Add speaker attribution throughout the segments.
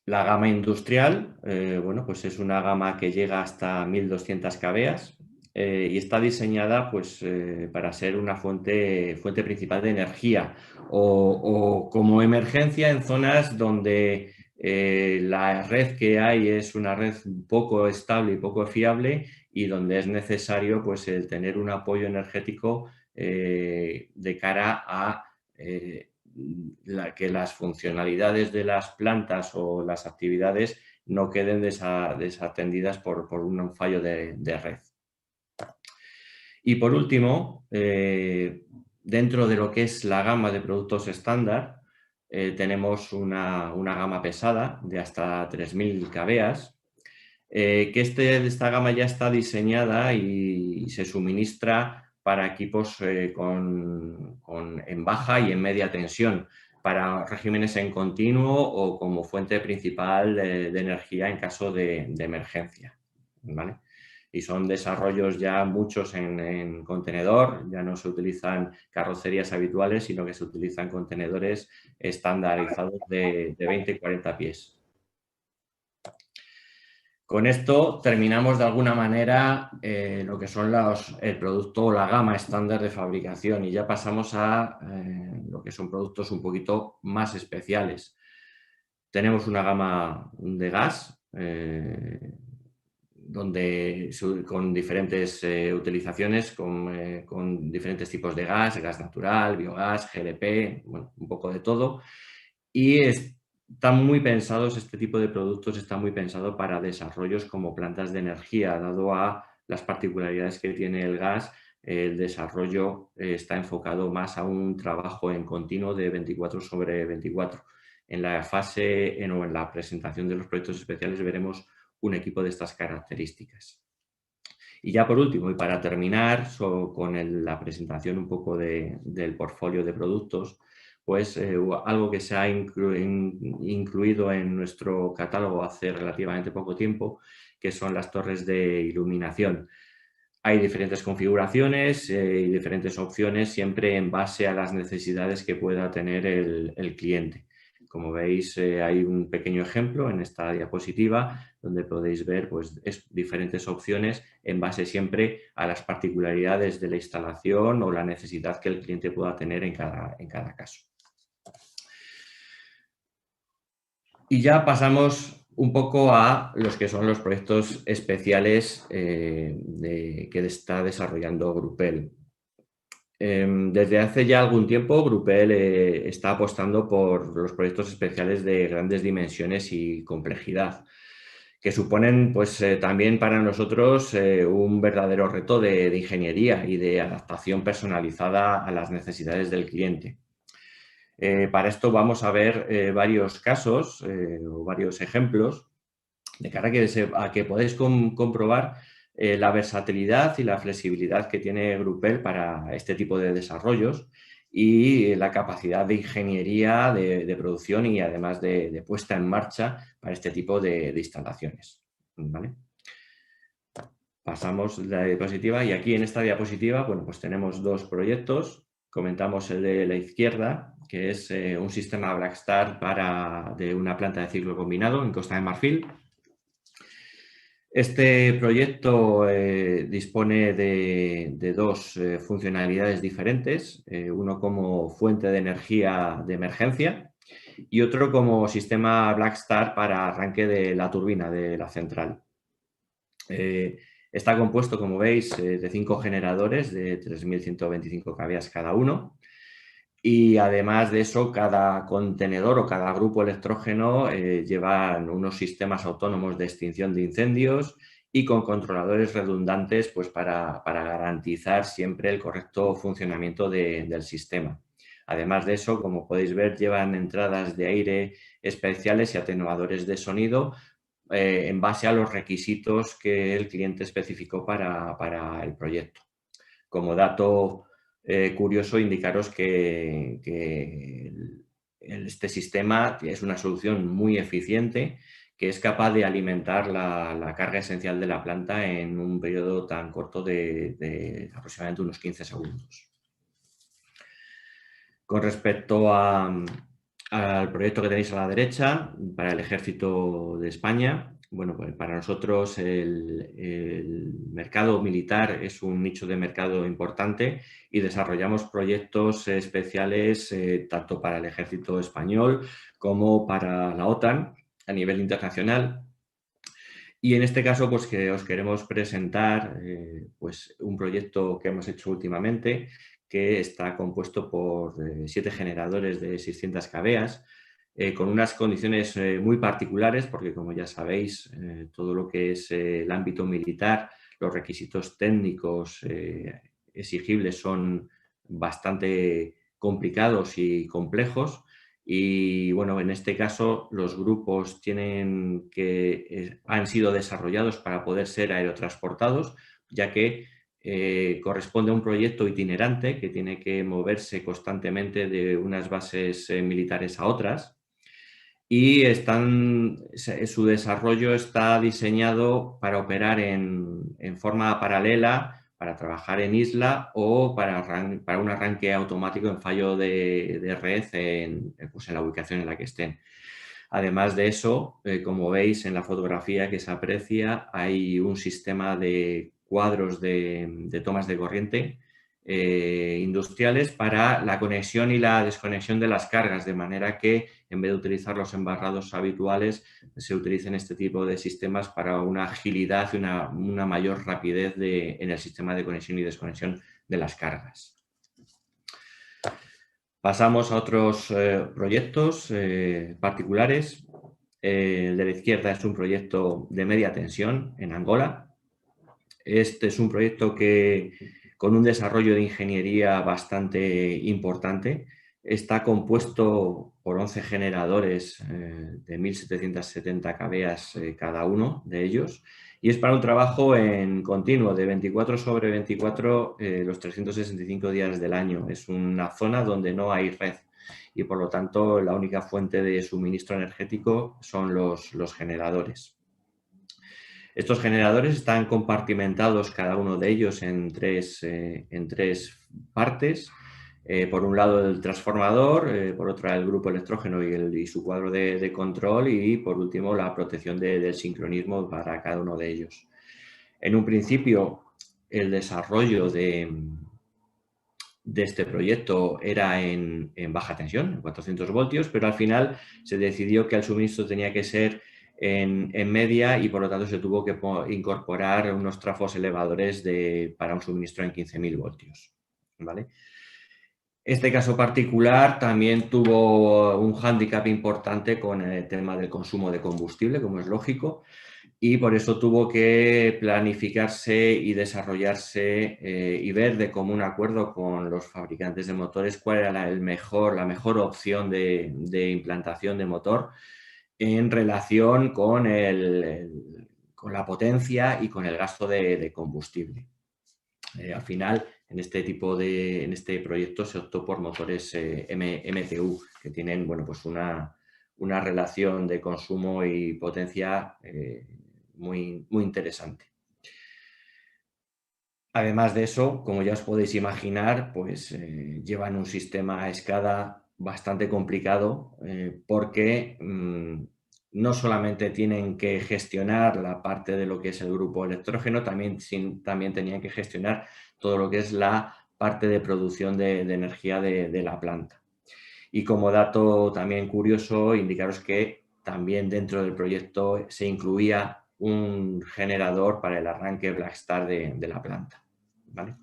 Speaker 1: La gama industrial, bueno, pues es una gama que llega hasta 1200 kVA y está diseñada pues, para ser una fuente principal de energía o como emergencia en zonas donde la red que hay es una red poco estable y poco fiable y donde es necesario pues, el tener un apoyo energético de cara a que las funcionalidades de las plantas o las actividades no queden desatendidas por un fallo de red. Y por último, dentro de lo que es la gama de productos estándar, tenemos una gama pesada de hasta 3000 kVA, que esta gama ya está diseñada y se suministra para equipos en baja y en media tensión, para regímenes en continuo o como fuente principal de energía en caso de emergencia, ¿vale? Y son desarrollos ya muchos en contenedor, ya no se utilizan carrocerías habituales, sino que se utilizan contenedores estandarizados de 20 y 40 pies. Con esto terminamos de alguna manera lo que son el producto o la gama estándar de fabricación y ya pasamos a lo que son productos un poquito más especiales. Tenemos una gama de gas con diferentes utilizaciones, con diferentes tipos de gas natural, biogás, GLP, bueno, un poco de todo. Y están muy pensados, este tipo de productos está muy pensado para desarrollos como plantas de energía, dado a las particularidades que tiene el gas. El desarrollo está enfocado más a un trabajo en continuo de 24/24. En la fase o en la presentación de los proyectos especiales veremos un equipo de estas características. Y ya por último, y para terminar con la presentación un poco del portfolio de productos, pues algo que se ha incluido en nuestro catálogo hace relativamente poco tiempo, que son las torres de iluminación. Hay diferentes configuraciones y diferentes opciones, siempre en base a las necesidades que pueda tener el cliente. Como veis, hay un pequeño ejemplo en esta diapositiva donde podéis ver pues, diferentes opciones en base siempre a las particularidades de la instalación o la necesidad que el cliente pueda tener en cada caso. Y ya pasamos un poco a los que son los proyectos especiales que está desarrollando Grupel. Desde hace ya algún tiempo, Grupel está apostando por los proyectos especiales de grandes dimensiones y complejidad, que suponen pues, también para nosotros un verdadero reto de ingeniería y de adaptación personalizada a las necesidades del cliente. Para esto vamos a ver varios casos o varios ejemplos de cara a que podáis comprobar la versatilidad y la flexibilidad que tiene Grupel para este tipo de desarrollos y la capacidad de ingeniería, de producción y además de puesta en marcha para este tipo de instalaciones. ¿Vale? Pasamos la diapositiva y aquí en esta diapositiva, bueno, pues tenemos dos proyectos. Comentamos el de la izquierda, que es un sistema Blackstar de una planta de ciclo combinado en Costa de Marfil. Este proyecto dispone de dos funcionalidades diferentes, uno como fuente de energía de emergencia y otro como sistema Blackstar para arranque de la turbina de la central. Está compuesto, como veis, de 5 generadores de 3125 kVA cada uno. Y además de eso, cada contenedor o cada grupo electrógeno llevan unos sistemas autónomos de extinción de incendios y con controladores redundantes pues, para garantizar siempre el correcto funcionamiento del sistema. Además de eso, como podéis ver, llevan entradas de aire especiales y atenuadores de sonido en base a los requisitos que el cliente especificó para el proyecto. Como dato curioso, indicaros que este sistema es una solución muy eficiente que es capaz de alimentar la carga esencial de la planta en un periodo tan corto de aproximadamente unos 15 segundos. Con respecto al proyecto que tenéis a la derecha, para el Ejército de España. Bueno, pues para nosotros el mercado militar es un nicho de mercado importante y desarrollamos proyectos especiales tanto para el Ejército español como para la OTAN a nivel internacional. Y en este caso, pues que os queremos presentar pues un proyecto que hemos hecho últimamente, que está compuesto por 7 generadores de 600 kVA, con unas condiciones muy particulares, porque como ya sabéis, todo lo que es el ámbito militar, los requisitos técnicos exigibles son bastante complicados y complejos. Y bueno, en este caso los grupos han sido desarrollados para poder ser aerotransportados, ya que corresponde a un proyecto itinerante que tiene que moverse constantemente de unas bases militares a otras. Y su desarrollo está diseñado para operar en forma paralela, para trabajar en isla o para un arranque automático en fallo de red pues en la ubicación en la que estén. Además de eso, como veis en la fotografía que se aprecia, hay un sistema de cuadros de tomas de corriente industriales para la conexión y la desconexión de las cargas, de manera que en vez de utilizar los embarrados habituales, se utilicen este tipo de sistemas para una agilidad y una mayor rapidez en el sistema de conexión y desconexión de las cargas. Pasamos a otros proyectos particulares. El de la izquierda es un proyecto de media tensión en Angola. Este es un proyecto con un desarrollo de ingeniería bastante importante. Está compuesto por 11 generadores de 1.770 kVA cada uno de ellos, y es para un trabajo en continuo de 24/24 los 365 días del año. Es una zona donde no hay red y por lo tanto la única fuente de suministro energético son los generadores. Estos generadores están compartimentados cada uno de ellos en tres partes. Por un lado el transformador, por otra el grupo electrógeno y su cuadro de control, y por último la protección del sincronismo para cada uno de ellos. En un principio el desarrollo de este proyecto era en baja tensión, en 400 voltios, pero al final se decidió que el suministro tenía que ser en media y por lo tanto se tuvo que incorporar unos trafos elevadores para un suministro en 15.000 voltios. ¿Vale? Este caso particular también tuvo un hándicap importante con el tema del consumo de combustible, como es lógico, y por eso tuvo que planificarse y desarrollarse y ver de común acuerdo con los fabricantes de motores cuál era la mejor opción de implantación de motor en relación con la potencia y con el gasto de combustible. Al final, en este proyecto se optó por motores MTU, que tienen pues una relación de consumo y potencia muy, muy interesante. Además de eso, como ya os podéis imaginar, pues llevan un sistema a escala bastante complicado porque no solamente tienen que gestionar la parte de lo que es el grupo electrógeno, también tenían que gestionar todo lo que es la parte de producción de energía de la planta. Y como dato también curioso, indicaros que también dentro del proyecto se incluía un generador para el arranque Blackstar de la planta. ¿Vale?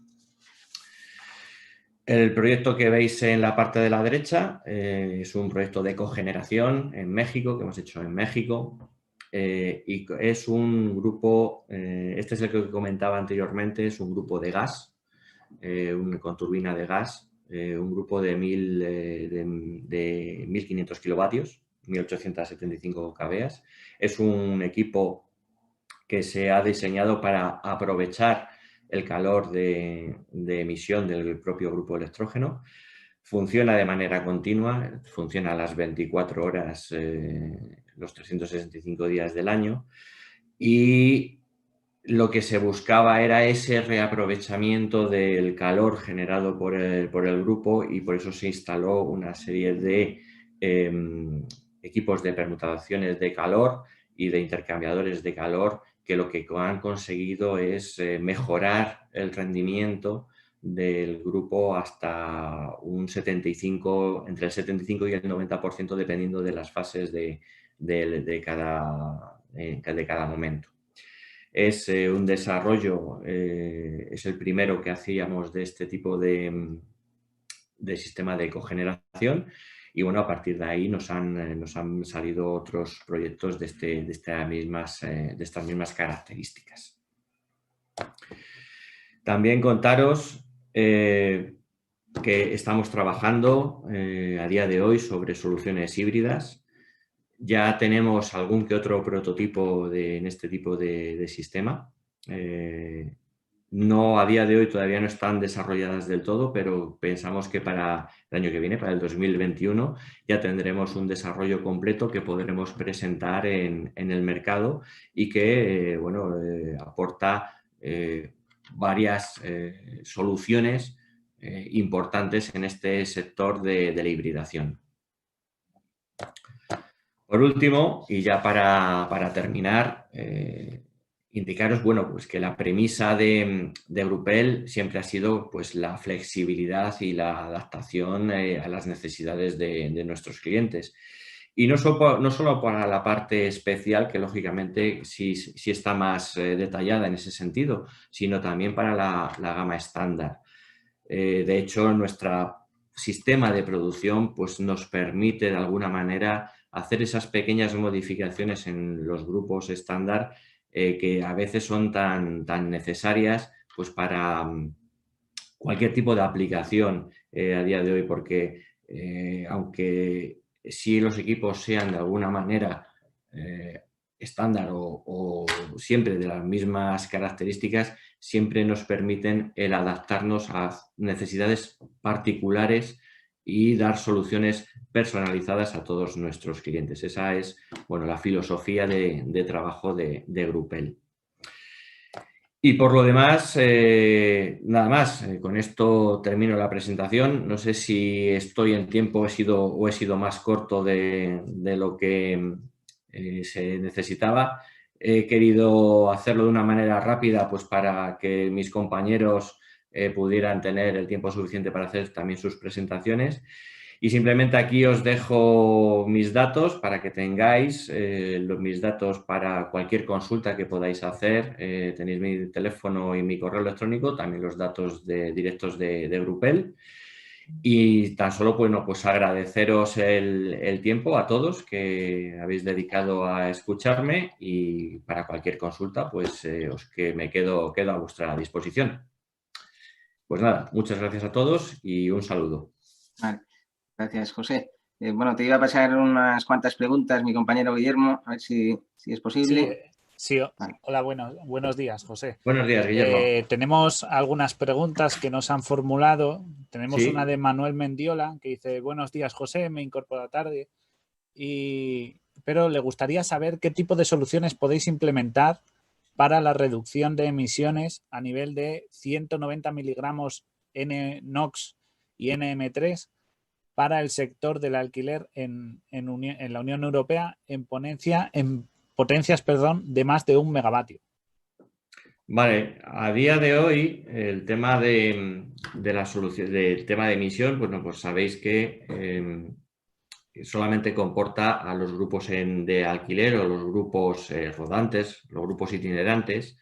Speaker 1: El proyecto que veis en la parte de la derecha es un proyecto de cogeneración en México, que hemos hecho en México, y es un grupo, este es el que comentaba anteriormente, es un grupo de gas, con turbina de gas, un grupo de 1.500 kilovatios, 1.875 kVA. Es un equipo que se ha diseñado para aprovechar el calor de emisión del propio grupo electrógeno. Funciona de manera continua, funciona a las 24 horas, los 365 días del año, y lo que se buscaba era ese reaprovechamiento del calor generado por el grupo, y por eso se instaló una serie de equipos de permutaciones de calor y de intercambiadores de calor que lo que han conseguido es mejorar el rendimiento del grupo hasta un 75, entre el 75 y el 90%, dependiendo de las fases de cada momento. Es un desarrollo, es el primero que hacíamos de este tipo de sistema de cogeneración y bueno, a partir de ahí nos han salido otros proyectos de estas mismas características. También contaros que estamos trabajando a día de hoy sobre soluciones híbridas. Ya tenemos algún que otro prototipo en este tipo de sistema. No, a día de hoy todavía no están desarrolladas del todo, pero pensamos que para el año que viene, para el 2021, ya tendremos un desarrollo completo que podremos presentar en el mercado y que aporta varias soluciones importantes en este sector de la hibridación. Por último, y ya para terminar, indicaros pues que la premisa de Grupel siempre ha sido pues, la flexibilidad y la adaptación a las necesidades de nuestros clientes. Y no solo para la parte especial, que lógicamente sí está más detallada en ese sentido, sino también para la gama estándar. De hecho, nuestro sistema de producción pues, nos permite de alguna manera hacer esas pequeñas modificaciones en los grupos estándar que a veces son tan necesarias pues, para cualquier tipo de aplicación a día de hoy, porque aunque sí los equipos sean de alguna manera estándar o siempre de las mismas características, siempre nos permiten el adaptarnos a necesidades particulares y dar soluciones personalizadas a todos nuestros clientes. Esa es la filosofía de trabajo de Grupel. Y por lo demás, nada más. Con esto termino la presentación. No sé si estoy en tiempo o he sido más corto de lo que se necesitaba. He querido hacerlo de una manera rápida pues para que mis compañeros pudieran tener el tiempo suficiente para hacer también sus presentaciones. Y simplemente aquí os dejo mis datos para que tengáis mis datos para cualquier consulta que podáis hacer. Tenéis mi teléfono y mi correo electrónico, también los datos directos de Grupel. Y tan solo pues agradeceros el tiempo a todos que habéis dedicado a escucharme y para cualquier consulta pues me quedo a vuestra disposición. Pues nada, muchas gracias a todos y un saludo.
Speaker 2: Vale. Gracias, José. Bueno, te iba a pasar unas cuantas preguntas, mi compañero Guillermo, a ver si es posible.
Speaker 3: Sí. Vale. Hola, buenos días, José.
Speaker 1: Buenos días, Guillermo.
Speaker 3: Tenemos algunas preguntas que nos han formulado. Tenemos una de Manuel Mendiola que dice: buenos días, José, me incorporo tarde. Pero le gustaría saber qué tipo de soluciones podéis implementar para la reducción de emisiones a nivel de 190 miligramos NOx y NM3 para el sector del alquiler en la Unión Europea en potencias de más de 1 megavatio.
Speaker 1: Vale, a día de hoy el tema de la solución del tema de emisión, pues sabéis que solamente comporta a los grupos de alquiler o los grupos rodantes, los grupos itinerantes.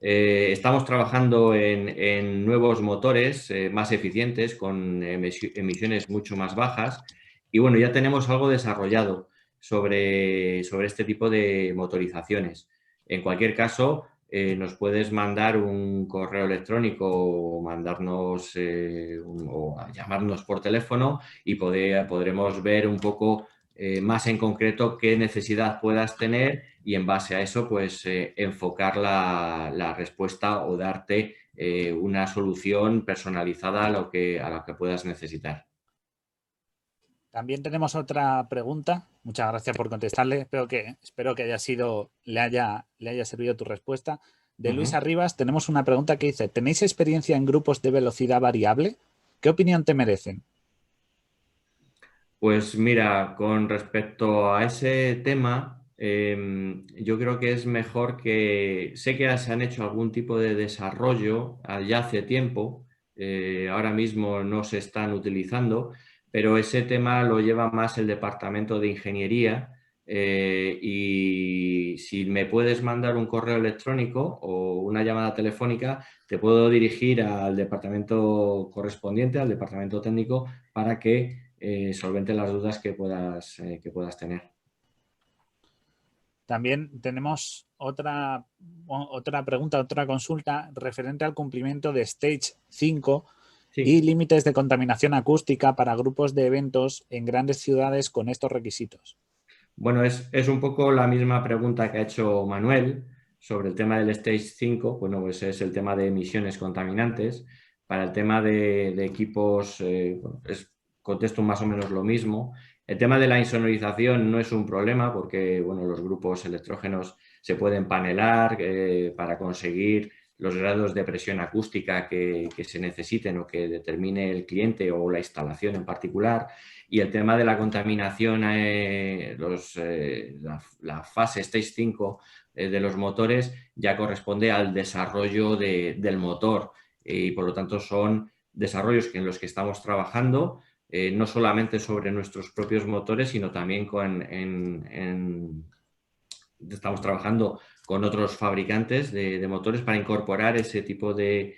Speaker 1: Estamos trabajando en nuevos motores más eficientes con emisiones mucho más bajas y bueno, ya tenemos algo desarrollado sobre este tipo de motorizaciones. En cualquier caso, nos puedes mandar un correo electrónico o mandarnos o llamarnos por teléfono y podremos ver un poco más en concreto qué necesidad puedas tener y en base a eso pues enfocar la respuesta o darte una solución personalizada a lo que puedas necesitar.
Speaker 3: También tenemos otra pregunta. Muchas gracias por contestarle. Espero que le haya servido tu respuesta. De Luis Arribas tenemos una pregunta que dice: ¿tenéis experiencia en grupos de velocidad variable? ¿Qué opinión te merecen?
Speaker 1: Pues mira, con respecto a ese tema, yo creo que es mejor que... Sé que se han hecho algún tipo de desarrollo ya hace tiempo, ahora mismo no se están utilizando, pero ese tema lo lleva más el departamento de ingeniería y si me puedes mandar un correo electrónico o una llamada telefónica, te puedo dirigir al departamento correspondiente, al departamento técnico, para que solvente las dudas que puedas tener.
Speaker 3: También tenemos otra pregunta, otra consulta referente al cumplimiento de Stage 5
Speaker 1: Sí.
Speaker 3: y límites de contaminación acústica para grupos de eventos en grandes ciudades con estos requisitos.
Speaker 1: Bueno, es un poco la misma pregunta que ha hecho Manuel sobre el tema del Stage 5. Bueno, pues es el tema de emisiones contaminantes. Para el tema de equipos, contesto más o menos lo mismo. El tema de la insonorización no es un problema porque bueno, los grupos electrógenos se pueden panelar para conseguir los grados de presión acústica que se necesiten o que determine el cliente o la instalación en particular. Y el tema de la contaminación, la fase Stage 5 de los motores ya corresponde al desarrollo del motor y por lo tanto son desarrollos en los que estamos trabajando, no solamente sobre nuestros propios motores, sino también estamos trabajando con otros fabricantes de motores para incorporar ese tipo de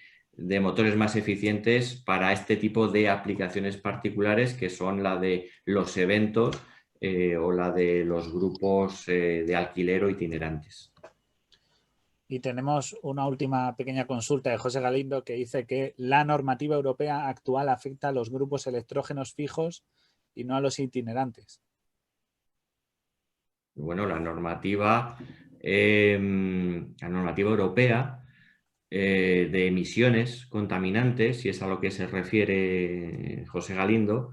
Speaker 1: motores más eficientes para este tipo de aplicaciones particulares que son la de los eventos o la de los grupos de alquiler o itinerantes.
Speaker 3: Y tenemos una última pequeña consulta de José Galindo que dice que la normativa europea actual afecta a los grupos electrógenos fijos y no a los itinerantes.
Speaker 1: Bueno, la normativa europea de emisiones contaminantes, si es a lo que se refiere José Galindo,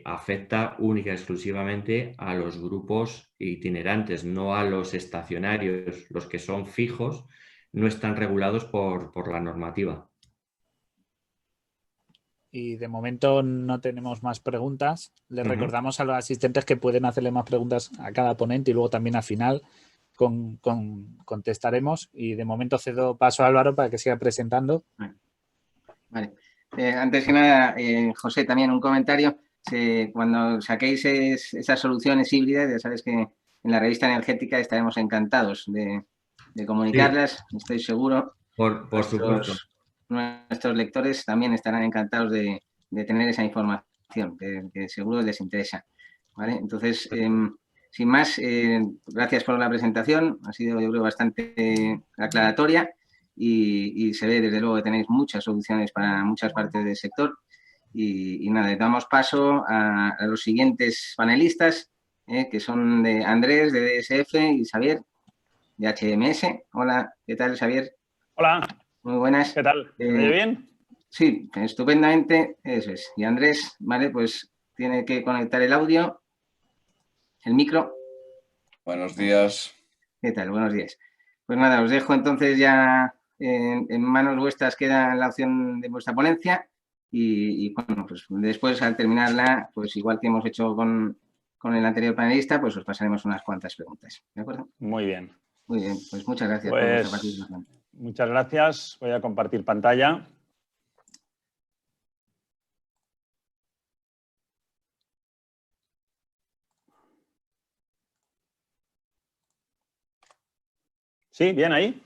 Speaker 1: afecta única y exclusivamente a los grupos itinerantes, no a los estacionarios. Los que son fijos no están regulados por la normativa.
Speaker 3: Y de momento no tenemos más preguntas. Les recordamos a los asistentes que pueden hacerle más preguntas a cada ponente y luego también al final contestaremos. Y de momento cedo paso a Álvaro para que siga presentando.
Speaker 2: Vale. Antes que nada, José, también un comentario. Cuando saquéis esas soluciones híbridas, ya sabes que en la revista energética estaremos encantados de comunicarlas, sí. Estoy seguro.
Speaker 1: Por supuesto.
Speaker 2: Nuestros lectores también estarán encantados de tener esa información, que seguro les interesa. ¿Vale? Entonces, sin más, gracias por la presentación. Ha sido, yo creo, bastante aclaratoria y se ve, desde luego, que tenéis muchas soluciones para muchas partes del sector. Y nada, damos paso a los siguientes panelistas, que son de Andrés, de DSF, y Xavier, de HMS. Hola, ¿qué tal, Xavier?
Speaker 4: Hola.
Speaker 2: Muy buenas.
Speaker 4: ¿Qué tal? ¿Me oye bien?
Speaker 2: Sí, estupendamente, eso es. Y Andrés, vale, pues tiene que conectar el audio, el micro.
Speaker 5: Buenos días.
Speaker 2: ¿Qué tal? Buenos días. Pues nada, os dejo entonces ya en manos vuestras queda la opción de vuestra ponencia y bueno, pues después al terminarla, pues igual que hemos hecho con el anterior panelista, pues os pasaremos unas cuantas preguntas, ¿de acuerdo?
Speaker 4: Muy bien.
Speaker 2: Muy bien, pues muchas gracias por vuestra participación.
Speaker 4: Muchas gracias. Voy a compartir pantalla. ¿Sí? ¿Bien ahí?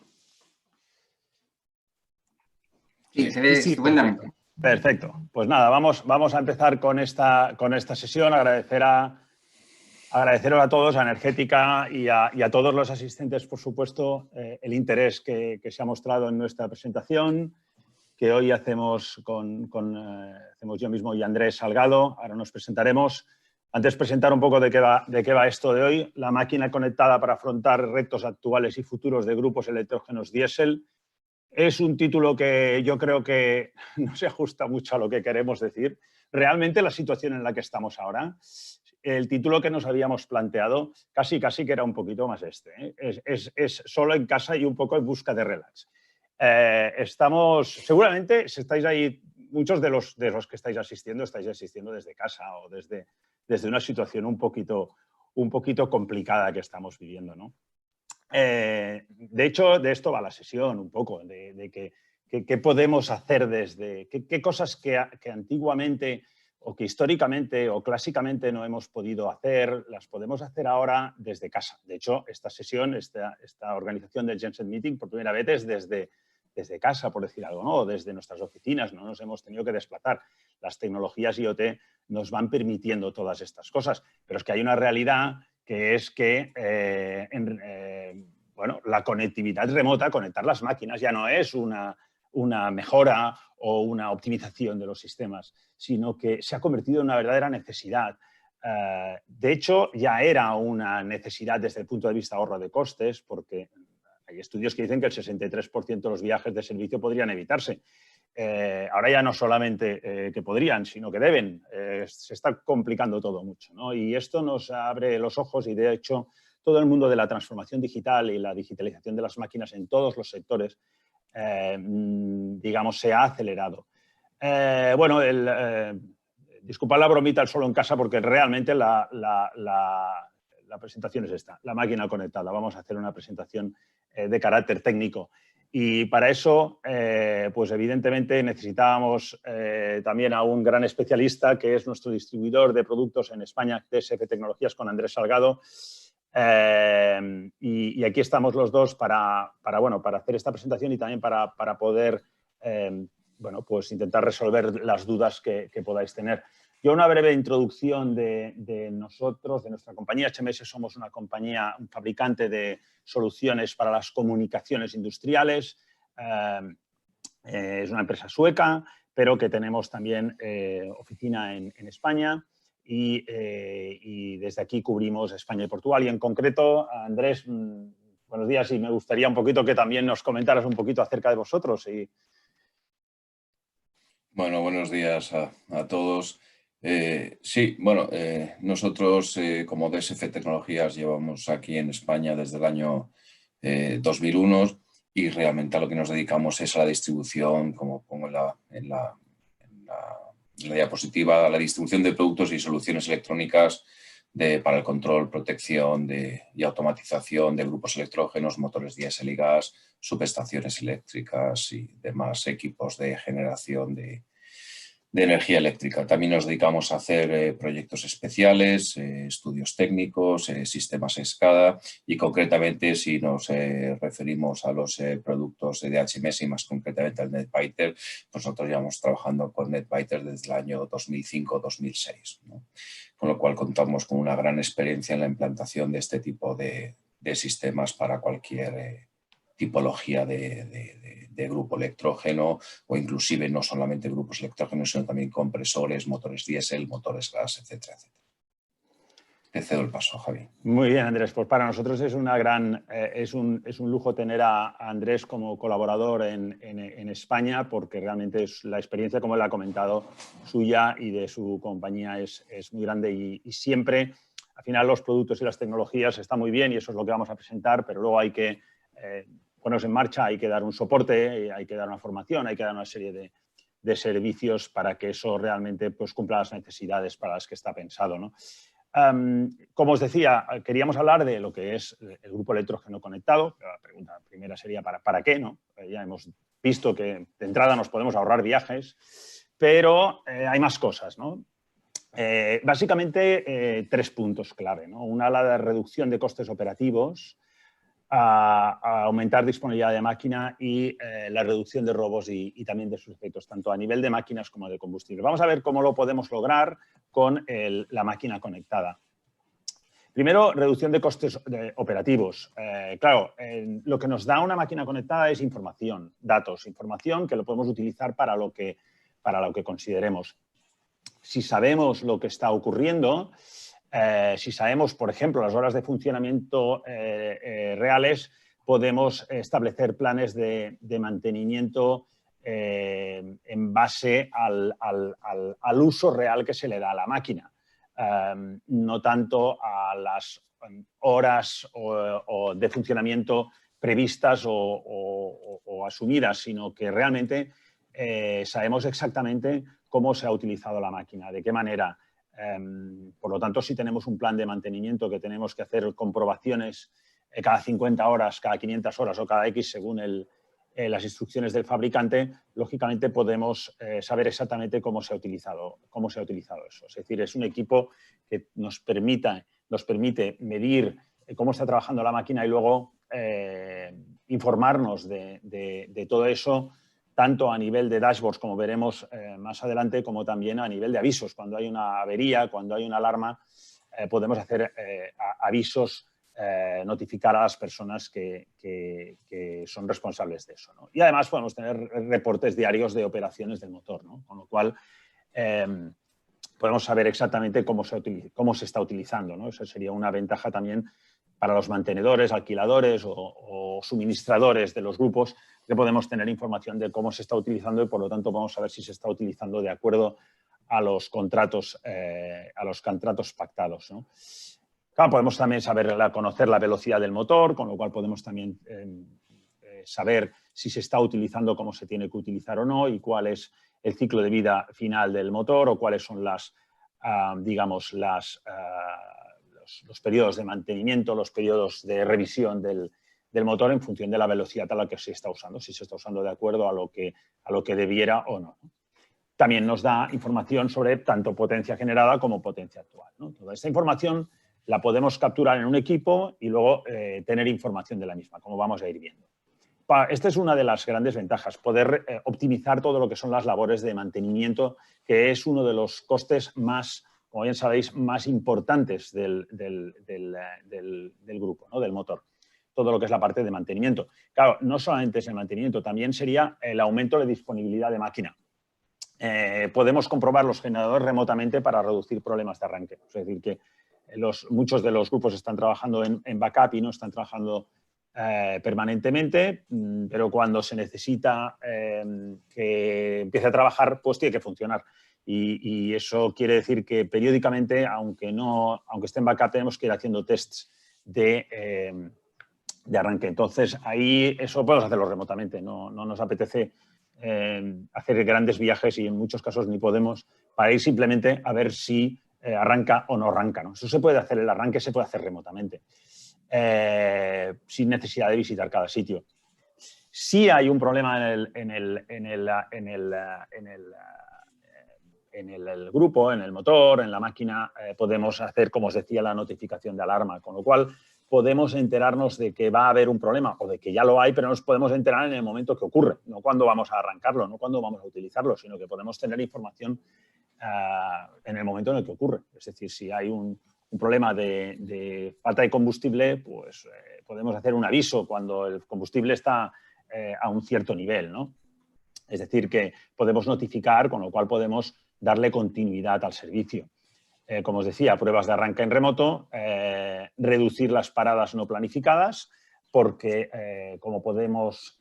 Speaker 2: Sí, se ve estupendamente.
Speaker 4: Perfecto. Pues nada, vamos a empezar con esta sesión. Agradeceros a todos, a Energética y a todos los asistentes, por supuesto, el interés que se ha mostrado en nuestra presentación, que hoy hacemos hacemos yo mismo y Andrés Salgado. Ahora nos presentaremos. Antes presentar un poco de qué va esto de hoy. La máquina conectada para afrontar retos actuales y futuros de grupos electrógenos diésel. Es un título que yo creo que no se ajusta mucho a lo que queremos decir. Realmente la situación en la que estamos ahora, el título que nos habíamos planteado casi que era un poquito más es solo en casa y un poco en busca de relax. Seguramente, si estáis ahí muchos de los que estáis asistiendo desde casa o desde una situación un poquito complicada que estamos viviendo, ¿no? De hecho, de esto va la sesión un poco, de qué podemos hacer desde, qué cosas que antiguamente o que históricamente o clásicamente no hemos podido hacer, las podemos hacer ahora desde casa. De hecho, esta sesión, esta organización del Genset Meeting, por primera vez es desde casa, por decir algo, ¿no? O desde nuestras oficinas, no nos hemos tenido que desplazar. Las tecnologías IoT nos van permitiendo todas estas cosas, pero es que hay una realidad que es que bueno, la conectividad remota, conectar las máquinas, ya no es una mejora o una optimización de los sistemas, sino que se ha convertido en una verdadera necesidad. De hecho, ya era una necesidad desde el punto de vista ahorro de costes, porque hay estudios que dicen que el 63% de los viajes de servicio podrían evitarse. Ahora ya no solamente que podrían, sino que deben. Se está complicando todo mucho, ¿no? Y esto nos abre los ojos y, de hecho, todo el mundo de la transformación digital y la digitalización de las máquinas en todos los sectores, digamos, se ha acelerado. Bueno, disculpad la bromita, el solo en casa, porque realmente la presentación es esta, la máquina conectada. Vamos a hacer una presentación de carácter técnico. Y para eso, pues evidentemente necesitábamos también a un gran especialista, que es nuestro distribuidor de productos en España, DSF Tecnologías, con Andrés Salgado. Y aquí estamos los dos para hacer esta presentación y también para poder bueno, pues intentar resolver las dudas que podáis tener. Yo una breve introducción de nosotros, de nuestra compañía. HMS somos una compañía, un fabricante de soluciones para las comunicaciones industriales. Es una empresa sueca, pero que tenemos también oficina en España. Y desde aquí cubrimos España y Portugal. Y en concreto, Andrés, buenos días, y me gustaría un poquito que también nos comentaras un poquito acerca de vosotros.
Speaker 5: Bueno, buenos días a todos. Sí, bueno, nosotros como DSF Tecnologías llevamos aquí en España desde el año 2001 y realmente a lo que nos dedicamos es a la distribución, como pongo en la diapositiva, a la distribución de productos y soluciones electrónicas para el control, protección y automatización de grupos electrógenos, motores diésel y gas, subestaciones eléctricas y demás equipos de generación de energía eléctrica. También nos dedicamos a hacer proyectos especiales, estudios técnicos, sistemas SCADA y concretamente si nos referimos a los productos de HMS y más concretamente al NetBiter, nosotros llevamos trabajando con NetBiter desde el año 2005-2006, ¿no? Con lo cual contamos con una gran experiencia en la implantación de este tipo de sistemas para cualquier tipología de grupo electrógeno o inclusive no solamente grupos electrógenos, sino también compresores, motores diésel, motores gas, etcétera, etcétera. Te cedo el paso, Javi.
Speaker 4: Muy bien, Andrés. Pues para nosotros es es un lujo tener a Andrés como colaborador en España, porque realmente es la experiencia, como él ha comentado, suya y de su compañía es muy grande y siempre, al final, los productos y las tecnologías están muy bien y eso es lo que vamos a presentar, pero luego hay que ponerse en marcha, hay que dar un soporte, hay que dar una formación, hay que dar una serie de servicios para que eso realmente pues, cumpla las necesidades para las que está pensado, ¿no? Como os decía, queríamos hablar de lo que es el grupo electrógeno conectado. La pregunta primera sería ¿para qué? ¿No? Ya hemos visto que de entrada nos podemos ahorrar viajes, pero hay más cosas, ¿no? Básicamente 3 puntos clave, ¿no? Una, la reducción de costes operativos, a aumentar disponibilidad de máquina y la reducción de robos y también de sus efectos, tanto a nivel de máquinas como de combustible. Vamos a ver cómo lo podemos lograr con la máquina conectada. Primero, reducción de costes operativos. Claro, lo que nos da una máquina conectada es información, datos, información que lo podemos utilizar para lo que consideremos. Si sabemos lo que está ocurriendo, si sabemos, por ejemplo, las horas de funcionamiento reales, podemos establecer planes de mantenimiento en base al uso real que se le da a la máquina. No tanto a las horas de funcionamiento previstas o asumidas, sino que realmente sabemos exactamente cómo se ha utilizado la máquina, de qué manera. Por lo tanto, si tenemos un plan de mantenimiento que tenemos que hacer comprobaciones cada 50 horas, cada 500 horas o cada X según las instrucciones del fabricante, lógicamente podemos saber exactamente cómo se ha utilizado eso. Es decir, es un equipo que nos permite medir cómo está trabajando la máquina y luego informarnos de todo eso, tanto a nivel de dashboards, como veremos más adelante, como también a nivel de avisos. Cuando hay una avería, cuando hay una alarma, podemos hacer avisos, notificar a las personas que son responsables de eso, ¿no? Y además podemos tener reportes diarios de operaciones del motor, ¿no? Con lo cual podemos saber exactamente cómo se está utilizando, ¿no? Esa sería una ventaja también para los mantenedores, alquiladores o suministradores de los grupos, que podemos tener información de cómo se está utilizando y por lo tanto vamos a ver si se está utilizando de acuerdo a los contratos pactados, ¿no? Claro, podemos también conocer la velocidad del motor, con lo cual podemos también saber si se está utilizando como se tiene que utilizar o no y cuál es el ciclo de vida final del motor o cuáles son digamos, los periodos de mantenimiento, los periodos de revisión del motor en función de la velocidad a la que se está usando, si se está usando de acuerdo a lo que debiera o no. También nos da información sobre tanto potencia generada como potencia actual, ¿no? Toda esta información la podemos capturar en un equipo y luego tener información de la misma, como vamos a ir viendo. Esta es una de las grandes ventajas, poder optimizar todo lo que son las labores de mantenimiento, que es uno de los costes más, como bien sabéis, más importantes del grupo, ¿no? Del motor. Todo lo que es la parte de mantenimiento. Claro, no solamente es el mantenimiento, también sería el aumento de disponibilidad de máquina. Podemos comprobar los generadores remotamente para reducir problemas de arranque. Es decir, que muchos de los grupos están trabajando en backup y no están trabajando permanentemente, pero cuando se necesita que empiece a trabajar, pues tiene que funcionar. Y eso quiere decir que periódicamente, aunque esté en backup, tenemos que ir haciendo tests de arranque. Entonces, ahí eso podemos hacerlo remotamente. No nos apetece hacer grandes viajes y en muchos casos ni podemos, para ir simplemente a ver si arranca o no arranca, ¿no? Eso se puede hacer, el arranque se puede hacer remotamente, sin necesidad de visitar cada sitio. Si hay un problema en el grupo, en el motor, en la máquina, podemos hacer, como os decía, la notificación de alarma, con lo cual podemos enterarnos de que va a haber un problema o de que ya lo hay, pero nos podemos enterar en el momento que ocurre, no cuando vamos a arrancarlo, no cuando vamos a utilizarlo, sino que podemos tener información en el momento en el que ocurre. Es decir, si hay un problema de falta de combustible, pues podemos hacer un aviso cuando el combustible está a un cierto nivel, ¿no? Es decir, que podemos notificar, con lo cual podemos darle continuidad al servicio. Como os decía, pruebas de arranque en remoto, reducir las paradas no planificadas, porque como podemos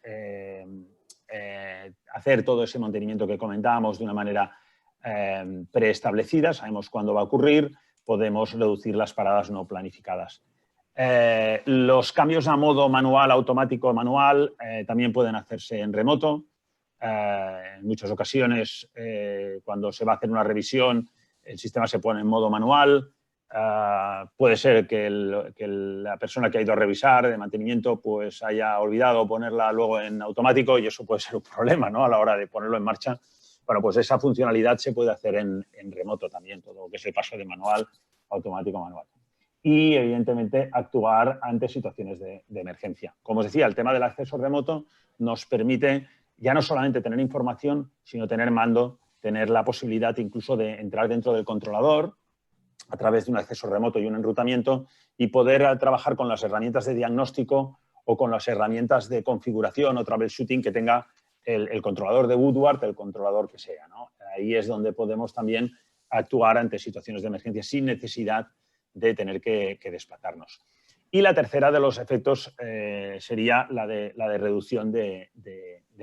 Speaker 4: hacer todo ese mantenimiento que comentábamos de una manera preestablecida, sabemos cuándo va a ocurrir, podemos reducir las paradas no planificadas. Los cambios a modo manual, automático, manual, también pueden hacerse en remoto. En muchas ocasiones, cuando se va a hacer una revisión, el sistema se pone en modo manual. Puede ser que la persona que ha ido a revisar de mantenimiento pues haya olvidado ponerla luego en automático y eso puede ser un problema, ¿no? A la hora de ponerlo en marcha. Bueno, pues esa funcionalidad se puede hacer en remoto también, todo lo que es el paso de manual, automático, manual. Y, evidentemente, actuar ante situaciones de emergencia. Como os decía, el tema del acceso remoto nos permite ya no solamente tener información, sino tener mando, tener la posibilidad incluso de entrar dentro del controlador a través de un acceso remoto y un enrutamiento y poder trabajar con las herramientas de diagnóstico o con las herramientas de configuración o troubleshooting que tenga el controlador de Woodward, el controlador que sea, ¿no? Ahí es donde podemos también actuar ante situaciones de emergencia sin necesidad de tener que desplazarnos. Y la tercera de los efectos sería la de reducción de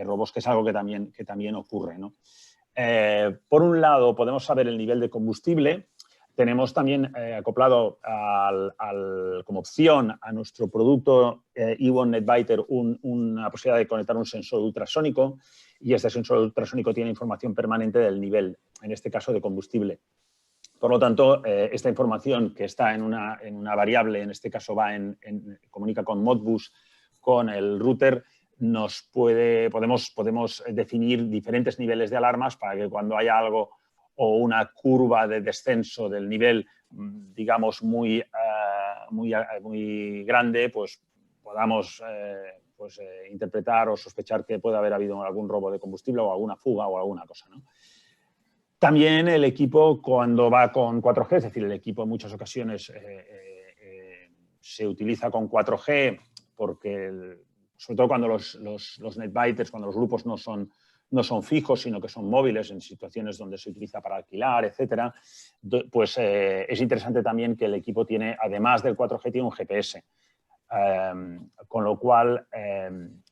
Speaker 4: robos, que es algo que también ocurre, ¿no? Por un lado, podemos saber el nivel de combustible. Tenemos también acoplado como opción a nuestro producto Ewon Netbiter una posibilidad de conectar un sensor ultrasónico y este sensor ultrasónico tiene información permanente del nivel, en este caso de combustible. Por lo tanto, esta información que está en una variable, en este caso comunica con Modbus, con el router, podemos definir diferentes niveles de alarmas para que cuando haya algo o una curva de descenso del nivel, digamos, muy grande, pues podamos interpretar o sospechar que puede haber habido algún robo de combustible o alguna fuga o alguna cosa, ¿no? También el equipo, cuando va con 4G, es decir, el equipo en muchas ocasiones se utiliza con 4G porque, sobre todo cuando los netbiters, cuando los grupos no son fijos, sino que son móviles en situaciones donde se utiliza para alquilar, etcétera, pues es interesante también que el equipo tiene, además del 4G, tiene un GPS. Con lo cual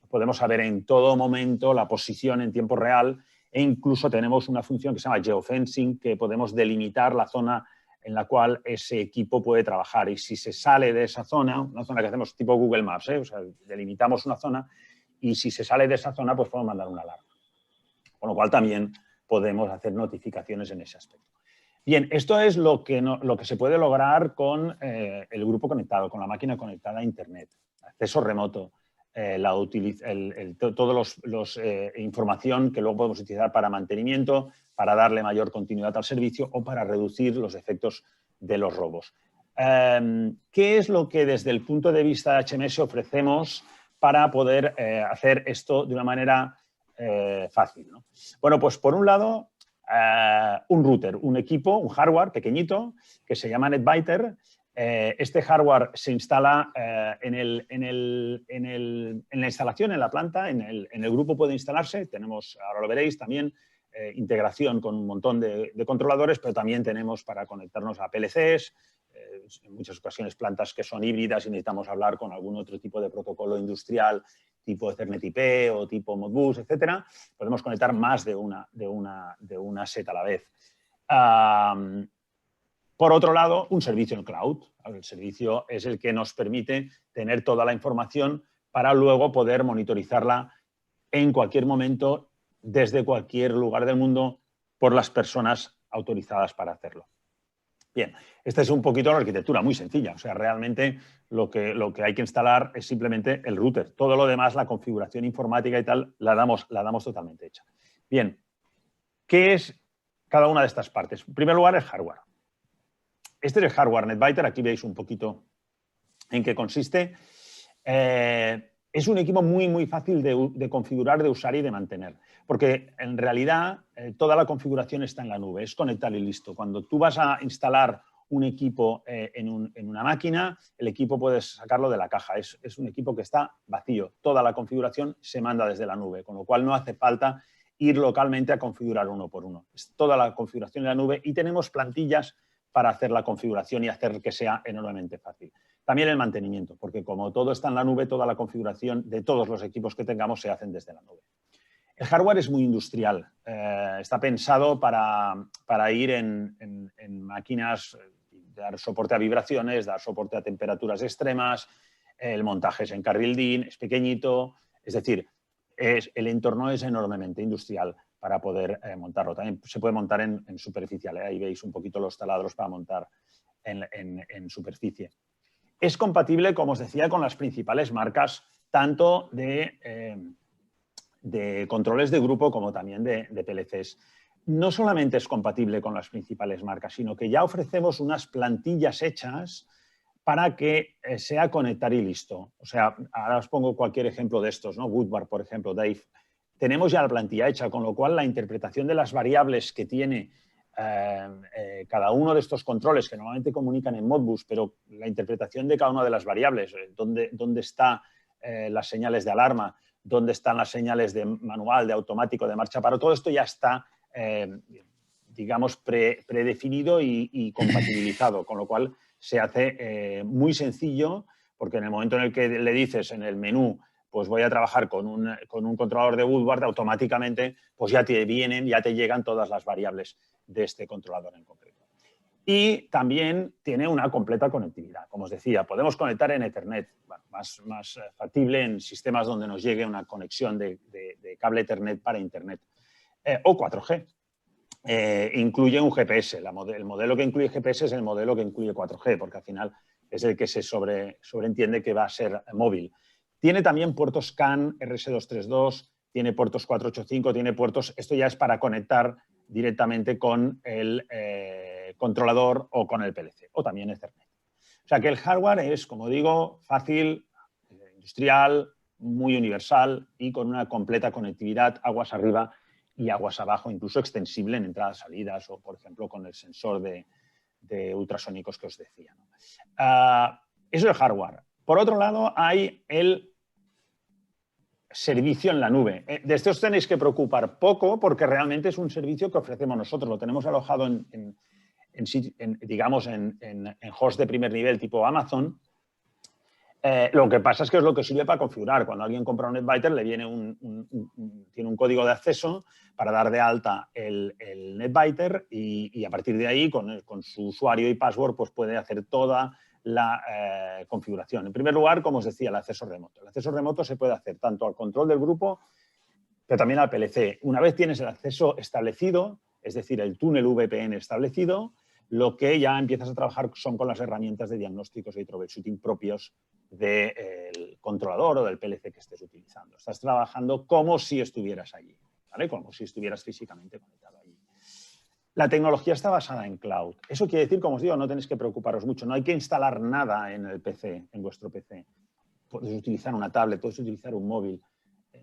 Speaker 4: podemos saber en todo momento la posición en tiempo real e incluso tenemos una función que se llama geofencing, que podemos delimitar la zona en la cual ese equipo puede trabajar. Y si se sale de esa zona, una zona que hacemos tipo Google Maps, o sea, delimitamos una zona y si se sale de esa zona, pues podemos mandar una alarma. Con lo cual también podemos hacer notificaciones en ese aspecto. Bien, esto es lo que se puede lograr con el grupo conectado, con la máquina conectada a Internet. Acceso remoto, todos los información que luego podemos utilizar para mantenimiento, para darle mayor continuidad al servicio o para reducir los efectos de los robos. ¿Qué es lo que desde el punto de vista de HMS ofrecemos para poder hacer esto de una manera fácil, ¿no? Bueno, pues por un lado, un router, un equipo, un hardware pequeñito que se llama Netbiter. Este hardware se instala en la instalación, en la planta, en el grupo puede instalarse. Tenemos, ahora lo veréis también, integración con un montón de controladores, pero también tenemos para conectarnos a PLCs, en muchas ocasiones plantas que son híbridas y necesitamos hablar con algún otro tipo de protocolo industrial, tipo Ethernet IP o tipo Modbus, etcétera. Podemos conectar más de una set a la vez. Por otro lado, un servicio en cloud. El servicio es el que nos permite tener toda la información para luego poder monitorizarla en cualquier momento, desde cualquier lugar del mundo, por las personas autorizadas para hacerlo. Bien, esta es un poquito la arquitectura, muy sencilla. O sea, realmente lo que hay que instalar es simplemente el router. Todo lo demás, la configuración informática y tal, la damos totalmente hecha. Bien, ¿qué es cada una de estas partes? En primer lugar, el hardware. Este es el hardware Netbiter. Aquí veis un poquito en qué consiste. Es un equipo muy, muy fácil de configurar, de usar y de mantener. Porque en realidad toda la configuración está en la nube. Es conectar y listo. Cuando tú vas a instalar un equipo en una máquina, el equipo puedes sacarlo de la caja. Es un equipo que está vacío. Toda la configuración se manda desde la nube, con lo cual no hace falta ir localmente a configurar uno por uno. Es toda la configuración en la nube y tenemos plantillas para hacer la configuración y hacer que sea enormemente fácil. También el mantenimiento, porque como todo está en la nube, toda la configuración de todos los equipos que tengamos se hacen desde la nube. El hardware es muy industrial. Está pensado para ir en máquinas, dar soporte a vibraciones, dar soporte a temperaturas extremas. El montaje es en carril DIN, es pequeñito. Es decir, el entorno es enormemente industrial para poder montarlo. También se puede montar en superficial. Ahí veis un poquito los taladros para montar en superficie. Es compatible, como os decía, con las principales marcas, tanto de controles de grupo como también de PLCs. No solamente es compatible con las principales marcas, sino que ya ofrecemos unas plantillas hechas para que sea conectar y listo. O sea, ahora os pongo cualquier ejemplo de estos, ¿no? Woodward, por ejemplo, Dave. Tenemos ya la plantilla hecha, con lo cual la interpretación de las variables que tiene cada uno de estos controles, que normalmente comunican en Modbus, pero la interpretación de cada una de las variables, dónde están las señales de alarma, dónde están las señales de manual, de automático, de marcha paro, todo esto ya está, digamos, predefinido y compatibilizado, con lo cual se hace muy sencillo, porque en el momento en el que le dices en el menú, pues voy a trabajar con un controlador de Woodward, automáticamente pues ya te llegan todas las variables de este controlador en concreto. Y también tiene una completa conectividad. Como os decía, podemos conectar en Ethernet, bueno, más factible en sistemas donde nos llegue una conexión de cable Ethernet para Internet, o 4G. Incluye un GPS. El modelo que incluye GPS es el modelo que incluye 4G, porque al final es el que se sobreentiende que va a ser móvil. Tiene también puertos CAN, RS232, tiene puertos 485, tiene puertos... Esto ya es para conectar directamente con el controlador o con el PLC, o también Ethernet. O sea que el hardware es, como digo, fácil, industrial, muy universal y con una completa conectividad aguas arriba y aguas abajo, incluso extensible en entradas, salidas o, por ejemplo, con el sensor de ultrasónicos que os decía, ¿no? Eso es el hardware. Por otro lado, hay el servicio en la nube. De esto os tenéis que preocupar poco porque realmente es un servicio que ofrecemos nosotros. Lo tenemos alojado en host de primer nivel tipo Amazon. Lo que pasa es que es lo que sirve para configurar. Cuando alguien compra un NetBiter le viene tiene un código de acceso para dar de alta el NetBiter y a partir de ahí con su usuario y password pues puede hacer toda la configuración. En primer lugar, como os decía, el acceso remoto. El acceso remoto se puede hacer tanto al control del grupo, pero también al PLC. Una vez tienes el acceso establecido, es decir, el túnel VPN establecido, lo que ya empiezas a trabajar son con las herramientas de diagnósticos y troubleshooting propios del controlador o del PLC que estés utilizando. Estás trabajando como si estuvieras allí, ¿vale? Como si estuvieras físicamente conectado allí. La tecnología está basada en cloud. Eso quiere decir, como os digo, no tenéis que preocuparos mucho. No hay que instalar nada en el PC, en vuestro PC. Puedes utilizar una tablet, puedes utilizar un móvil.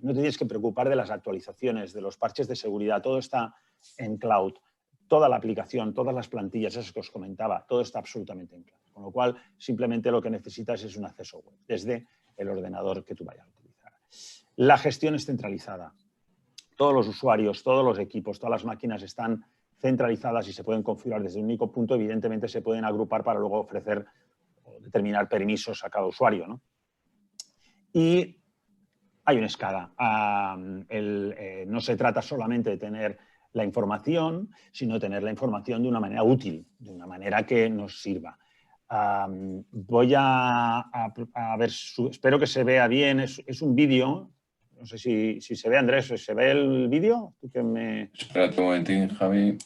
Speaker 4: No te tienes que preocupar de las actualizaciones, de los parches de seguridad. Todo está en cloud. Toda la aplicación, todas las plantillas, eso que os comentaba, todo está absolutamente en cloud. Con lo cual, simplemente lo que necesitas es un acceso web desde el ordenador que tú vayas a utilizar. La gestión es centralizada. Todos los usuarios, todos los equipos, todas las máquinas están centralizadas y se pueden configurar desde un único punto. Evidentemente, se pueden agrupar para luego ofrecer o determinar permisos a cada usuario, ¿no? Y hay una escala. No se trata solamente de tener la información, sino de tener la información de una manera útil, de una manera que nos sirva. Voy a ver, espero que se vea bien, es un vídeo. No sé si se ve, Andrés, ¿se ve el vídeo?
Speaker 5: Espérate un momentín, Javi.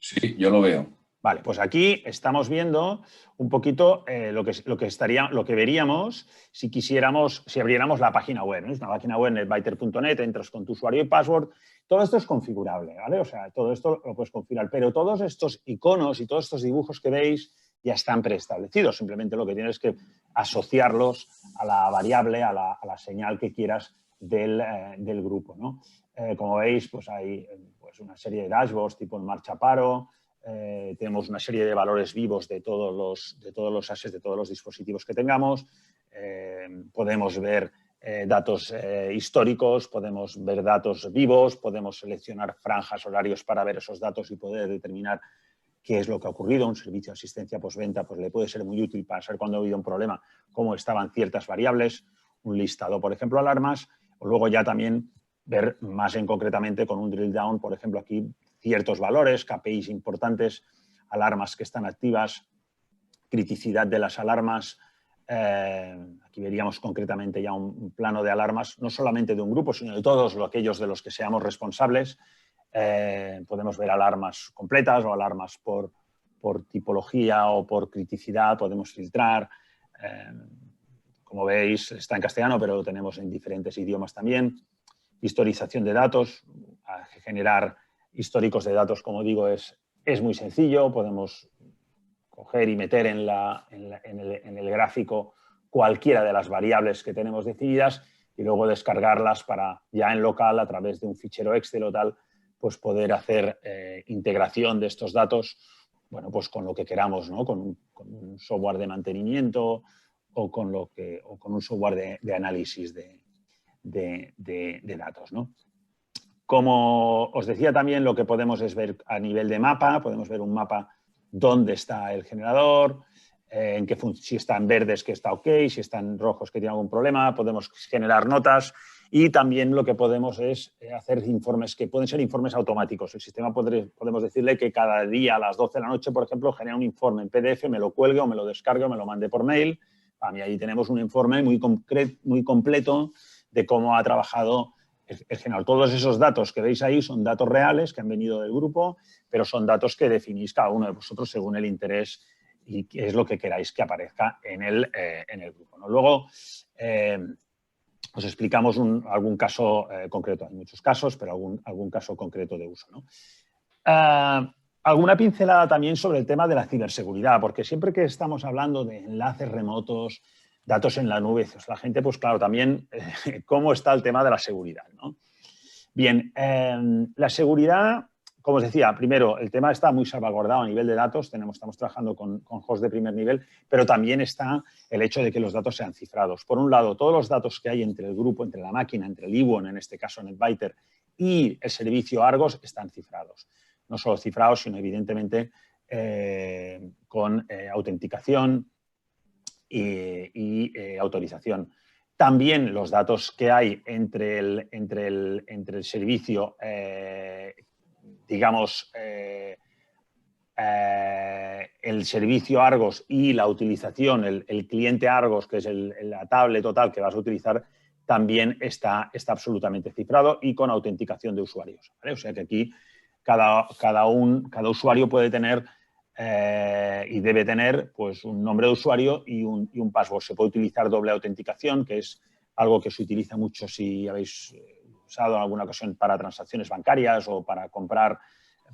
Speaker 5: Sí, yo lo veo.
Speaker 4: Vale, pues aquí estamos viendo un poquito lo que veríamos si abriéramos la página web, ¿no? Es una página web, netbiter.net, entras con tu usuario y password. Todo esto es configurable, ¿vale? O sea, todo esto lo puedes configurar, pero todos estos iconos y todos estos dibujos que veis ya están preestablecidos. Simplemente lo que tienes es que asociarlos a la variable, a la señal que quieras del grupo, ¿no? Como veis, pues hay una serie de dashboards tipo en marcha paro. Tenemos una serie de valores vivos de todos los assets, de todos los dispositivos que tengamos. Podemos ver datos históricos, podemos ver datos vivos, podemos seleccionar franjas, horarios para ver esos datos y poder determinar qué es lo que ha ocurrido. Un servicio de asistencia postventa pues, le puede ser muy útil para saber cuándo ha habido un problema, cómo estaban ciertas variables, un listado, por ejemplo, alarmas, o luego ya también ver más concretamente con un drill down, por ejemplo, aquí ciertos valores, KPIs importantes, alarmas que están activas, criticidad de las alarmas. Aquí veríamos concretamente ya un plano de alarmas, no solamente de un grupo, sino de todos aquellos de los que seamos responsables. Podemos ver alarmas completas o alarmas por tipología o por criticidad, podemos filtrar. Como veis, está en castellano, pero lo tenemos en diferentes idiomas también. Historización de datos, generar históricos de datos, como digo, es muy sencillo. Podemos coger y meter en el gráfico cualquiera de las variables que tenemos definidas y luego descargarlas para ya en local, a través de un fichero Excel o tal, pues poder hacer integración de estos datos, bueno, pues con lo que queramos, ¿no? Con un software de mantenimiento o con un software de análisis de datos, ¿no? Como os decía también, lo que podemos es ver a nivel de mapa, podemos ver un mapa dónde está el generador, si está en verdes que está ok, si está en rojos que tiene algún problema, podemos generar notas Y también lo que podemos es hacer informes que pueden ser informes automáticos. El sistema podemos decirle que cada día a las 12 de la noche, por ejemplo, genera un informe en PDF, me lo cuelgue o me lo descargue o me lo mande por mail. A mí ahí tenemos un informe muy completo de cómo ha trabajado el general. Todos esos datos que veis ahí son datos reales que han venido del grupo, pero son datos que definís cada uno de vosotros según el interés y qué es lo que queráis que aparezca en el grupo, ¿no? Luego, os explicamos algún caso concreto. Hay muchos casos, pero algún caso concreto de uso, ¿no? Alguna pincelada también sobre el tema de la ciberseguridad, porque siempre que estamos hablando de enlaces remotos, datos en la nube, la gente, pues claro, también cómo está el tema de la seguridad, ¿no? Bien, la seguridad, como os decía, primero, el tema está muy salvaguardado a nivel de datos, estamos trabajando con hosts de primer nivel, pero también está el hecho de que los datos sean cifrados. Por un lado, todos los datos que hay entre el grupo, entre la máquina, entre el Iwon, en este caso NetBiter, y el servicio Argos están cifrados. No solo cifrados, sino evidentemente con autenticación y autorización. También los datos que hay entre el servicio, digamos, el servicio Argos y la utilización, el cliente Argos, que es la tablet total que vas a utilizar, también está absolutamente cifrado y con autenticación de usuarios, ¿vale? O sea que aquí cada usuario puede tener y debe tener pues, un nombre de usuario y un password. Se puede utilizar doble autenticación, que es algo que se utiliza mucho si habéis usado en alguna ocasión para transacciones bancarias o para comprar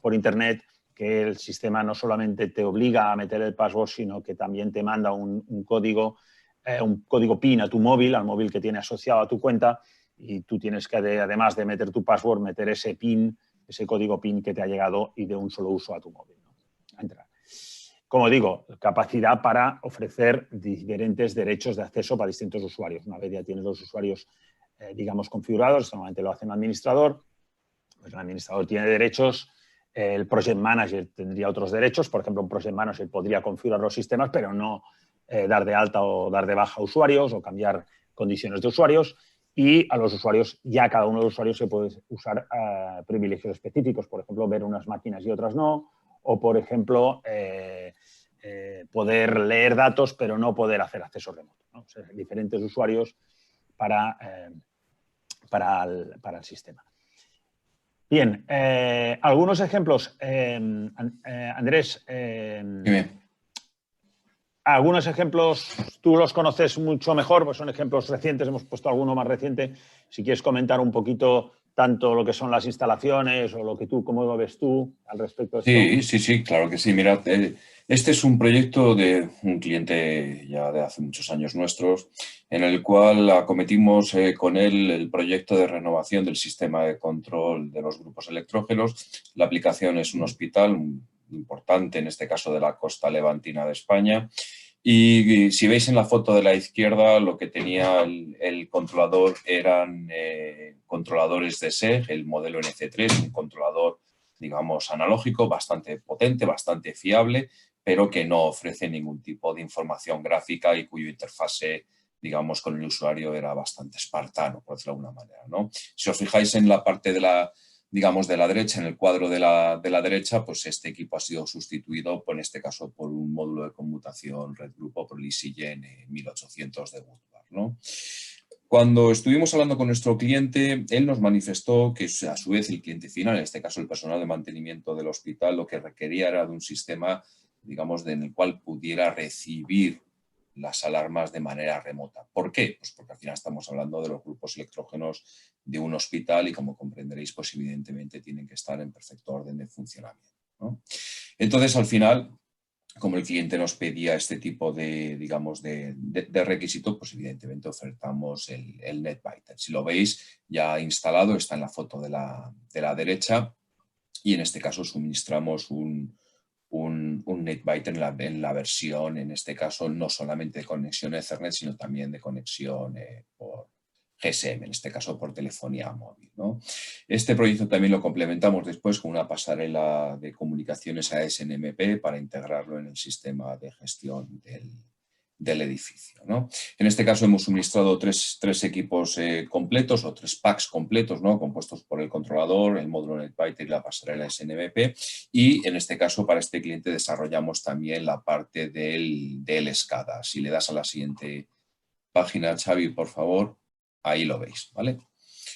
Speaker 4: por Internet, que el sistema no solamente te obliga a meter el password, sino que también te manda un código PIN a tu móvil, al móvil que tiene asociado a tu cuenta, y tú tienes que, además de meter tu password, meter ese PIN, ese código PIN que te ha llegado y de un solo uso a tu móvil, ¿no? A entrar. Como digo, capacidad para ofrecer diferentes derechos de acceso para distintos usuarios. Una vez ya tienes los usuarios, digamos, configurados, normalmente lo hace el administrador, pues el administrador tiene derechos, el Project Manager tendría otros derechos. Por ejemplo, un Project Manager podría configurar los sistemas, pero no dar de alta o dar de baja usuarios o cambiar condiciones de usuarios. Y a los usuarios, ya cada uno de los usuarios se puede usar privilegios específicos, por ejemplo, ver unas máquinas y otras no, o por ejemplo, poder leer datos pero no poder hacer acceso remoto, ¿no? O sea, diferentes usuarios para el sistema. Bien, algunos ejemplos, Andrés. Algunos ejemplos, tú los conoces mucho mejor, pues son ejemplos recientes, hemos puesto alguno más reciente. Si quieres comentar un poquito tanto lo que son las instalaciones o lo que cómo lo ves tú al respecto de esto.
Speaker 5: Sí, claro que sí. Mirad, este es un proyecto de un cliente ya de hace muchos años nuestros, en el cual acometimos con él el proyecto de renovación del sistema de control de los grupos electrógenos. La aplicación es un hospital importante, en este caso de la costa levantina de España. Y si veis en la foto de la izquierda, lo que tenía el controlador eran controladores de SEG, el modelo NC3, un controlador, digamos, analógico, bastante potente, bastante fiable, pero que no ofrece ningún tipo de información gráfica y cuyo interfase, digamos, con el usuario era bastante espartano, por decirlo de alguna manera, ¿no? Si os fijáis en la parte de la derecha, en el cuadro de la derecha, pues este equipo ha sido sustituido, en este caso, por un módulo de conmutación red grupo por el EasyGen 1800 de Woodward, ¿no? Cuando estuvimos hablando con nuestro cliente, él nos manifestó que a su vez el cliente final, en este caso el personal de mantenimiento del hospital, lo que requería era de un sistema, digamos, en el cual pudiera recibir las alarmas de manera remota. ¿Por qué? Pues porque al final estamos hablando de los grupos electrógenos de un hospital y, como comprenderéis, pues evidentemente tienen que estar en perfecto orden de funcionamiento, ¿no? Entonces, al final, como el cliente nos pedía este tipo de, digamos, de requisito, pues evidentemente ofertamos el NetBiter. Si lo veis, ya instalado, está en la foto de la derecha, y en este caso suministramos un NetBiter en la versión, en este caso, no solamente de conexión Ethernet, sino también de conexión por GSM, en este caso por telefonía móvil, ¿no? Este proyecto también lo complementamos después con una pasarela de comunicaciones ASNMP para integrarlo en el sistema de gestión del edificio, ¿no? En este caso hemos suministrado tres equipos completos o 3 packs completos, ¿no? Compuestos por el controlador, el módulo NetBiter y la pasarela SNMP, y en este caso para este cliente desarrollamos también la parte del SCADA. Si le das a la siguiente página, Xavi, por favor, ahí lo veis, ¿vale?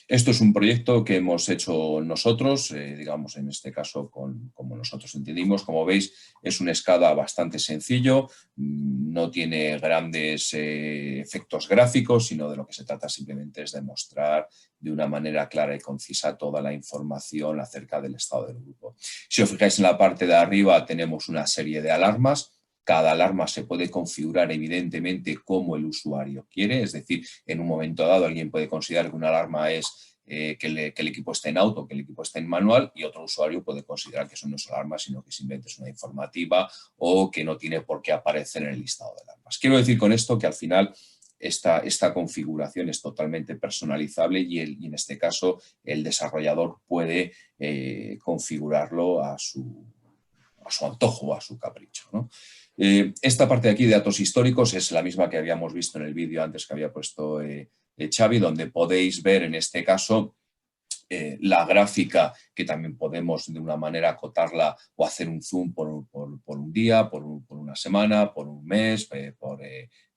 Speaker 5: Esto es un proyecto que hemos hecho nosotros, digamos en este caso como nosotros entendimos. Como veis, es un SCADA bastante sencillo, no tiene grandes efectos gráficos, sino de lo que se trata simplemente es de mostrar de una manera clara y concisa toda la información acerca del estado del grupo. Si os fijáis en la parte de arriba tenemos una serie de alarmas. Cada alarma se puede configurar evidentemente como el usuario quiere, es decir, en un momento dado alguien puede considerar que una alarma es que el equipo esté en auto, que el equipo esté en manual, y otro usuario puede considerar que eso no es alarma, sino que simplemente es una informativa o que no tiene por qué aparecer en el listado de alarmas. Quiero decir con esto que al final esta configuración es totalmente personalizable y en este caso el desarrollador puede configurarlo a su antojo o a su capricho, ¿no? Esta parte de aquí de datos históricos es la misma que habíamos visto en el vídeo antes que había puesto Xavi, donde podéis ver en este caso la gráfica, que también podemos de una manera acotarla o hacer un zoom por un día, por una semana, por un mes, por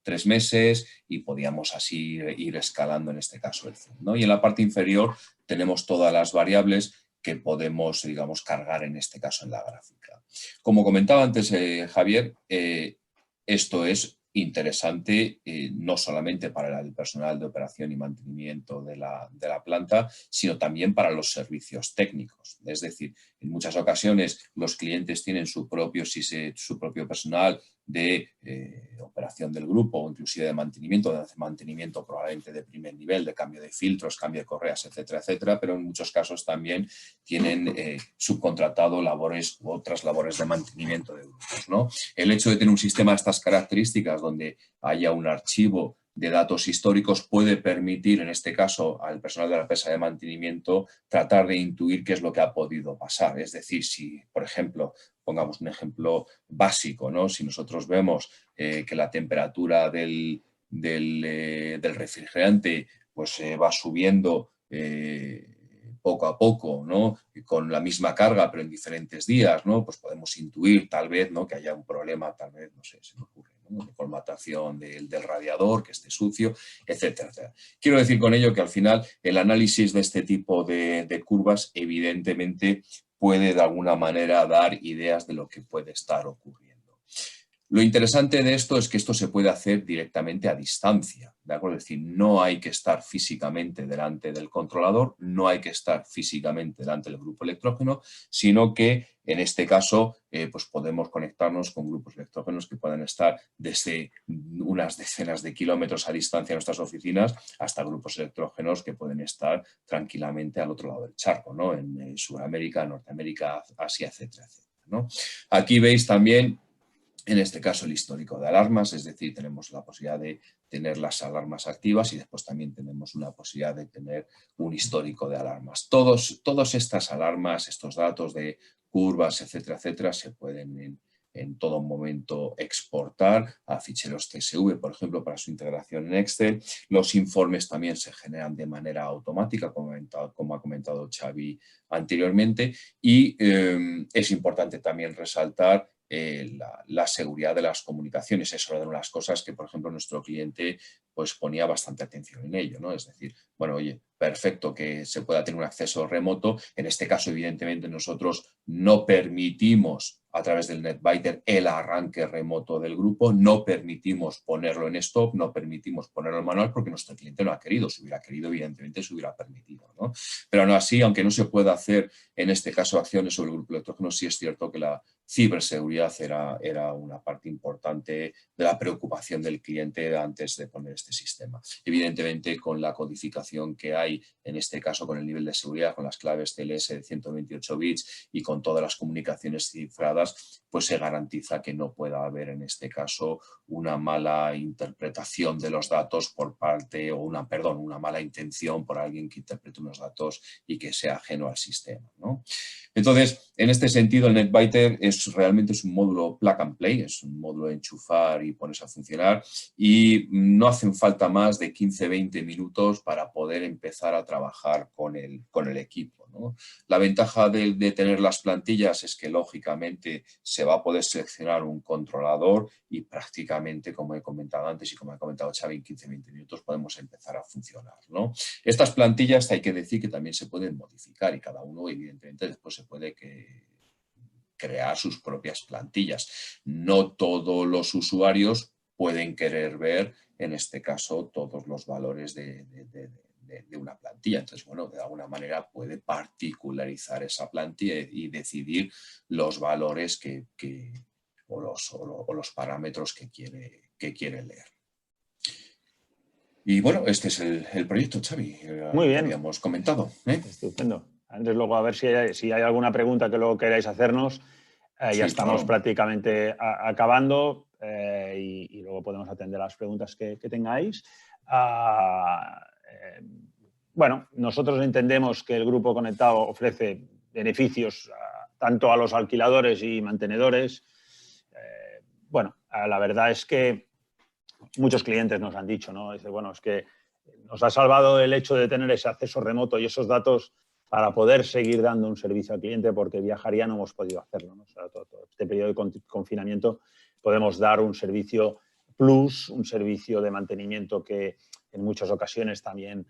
Speaker 5: 3 meses, y podíamos así ir escalando en este caso el zoom, ¿no? Y en la parte inferior tenemos todas las variables que podemos, digamos, cargar en este caso en la gráfica. Como comentaba antes Javier, esto es interesante no solamente para el personal de operación y mantenimiento de la planta, sino también para los servicios técnicos. Es decir, en muchas ocasiones los clientes tienen su propio personal de operación del grupo o inclusive de mantenimiento probablemente de primer nivel, de cambio de filtros, cambio de correas, etcétera, etcétera, pero en muchos casos también tienen subcontratado labores u otras labores de mantenimiento de grupos, ¿no? El hecho de tener un sistema de estas características donde haya un archivo de datos históricos puede permitir, en este caso, al personal de la empresa de mantenimiento tratar de intuir qué es lo que ha podido pasar. Es decir, si, por ejemplo, pongamos un ejemplo básico, ¿no? Si nosotros vemos que la temperatura del refrigerante pues, va subiendo poco a poco, ¿no? Con la misma carga, pero en diferentes días, ¿no? Pues podemos intuir tal vez, ¿no? Que haya un problema, tal vez, no sé, se me ocurre, ¿no? De colmatación del radiador, que esté sucio, etcétera, etcétera. Quiero decir con ello que al final el análisis de este tipo de curvas evidentemente puede de alguna manera dar ideas de lo que puede estar ocurriendo. Lo interesante de esto es que esto se puede hacer directamente a distancia, ¿de acuerdo? Es decir, no hay que estar físicamente delante del controlador, no hay que estar físicamente delante del grupo electrógeno, sino que en este caso pues podemos conectarnos con grupos electrógenos que puedan estar desde unas decenas de kilómetros a distancia de nuestras oficinas hasta grupos electrógenos que pueden estar tranquilamente al otro lado del charco, ¿no? En Sudamérica, Norteamérica, Asia, etcétera, etcétera, ¿no? Aquí veis también en este caso el histórico de alarmas, es decir, tenemos la posibilidad de tener las alarmas activas y después también tenemos una posibilidad de tener un histórico de alarmas. Todas estas alarmas, estos datos de curvas, etcétera, etcétera, se pueden en todo momento exportar a ficheros CSV, por ejemplo, para su integración en Excel. Los informes también se generan de manera automática, como ha comentado Xavi anteriormente, y es importante también resaltar la seguridad de las comunicaciones. Es una de las cosas que, por ejemplo, nuestro cliente pues, ponía bastante atención en ello, ¿no? Es decir, bueno, oye, perfecto que se pueda tener un acceso remoto. En este caso, evidentemente, nosotros no permitimos a través del NetBiter el arranque remoto del grupo, no permitimos ponerlo en stop, no permitimos ponerlo en manual porque nuestro cliente no ha querido. Si hubiera querido, evidentemente, se hubiera permitido, ¿no? Pero aún así, aunque no se pueda hacer en este caso acciones sobre el grupo electrógeno, sí es cierto que la ciberseguridad era una parte importante de la preocupación del cliente antes de poner este sistema. Evidentemente, con la codificación que hay, en este caso con el nivel de seguridad, con las claves TLS de 128 bits y con todas las comunicaciones cifradas, pues se garantiza que no pueda haber en este caso una mala interpretación de los datos por parte, o una mala intención por alguien que interprete unos datos y que sea ajeno al sistema, ¿no? Entonces, en este sentido, el NetBiter es realmente es un módulo plug and play, es un módulo de enchufar y ponerse a funcionar, y no hacen falta más de 15-20 minutos para poder empezar a trabajar con el equipo, ¿no? La ventaja de tener las plantillas es que lógicamente se va a poder seleccionar un controlador y prácticamente, como he comentado antes y como ha comentado Xavi, en 15-20 minutos podemos empezar a funcionar, ¿no? Estas plantillas hay que decir que también se pueden modificar y cada uno evidentemente después se puede crear sus propias plantillas. No todos los usuarios pueden querer ver, en este caso, todos los valores de una plantilla. Entonces, bueno, de alguna manera puede particularizar esa plantilla y decidir los valores o los parámetros que quiere leer. Y bueno, este es el proyecto, Xavi,
Speaker 4: Muy bien.
Speaker 5: que habíamos comentado.
Speaker 4: Estupendo. Andrés, luego a ver si hay alguna pregunta que luego queráis hacernos.
Speaker 5: Sí,
Speaker 4: ya estamos
Speaker 5: claro.
Speaker 4: prácticamente acabando y luego podemos atender las preguntas que tengáis. Bueno, nosotros entendemos que el Grupo Conectado ofrece beneficios tanto a los alquiladores y mantenedores. Bueno, la verdad es que muchos clientes nos han dicho, ¿no? Dice, bueno, es que nos ha salvado el hecho de tener ese acceso remoto y esos datos para poder seguir dando un servicio al cliente, porque viajar ya no hemos podido hacerlo, ¿no? O sea, todo este periodo de confinamiento podemos dar un servicio plus, un servicio de mantenimiento que en muchas ocasiones también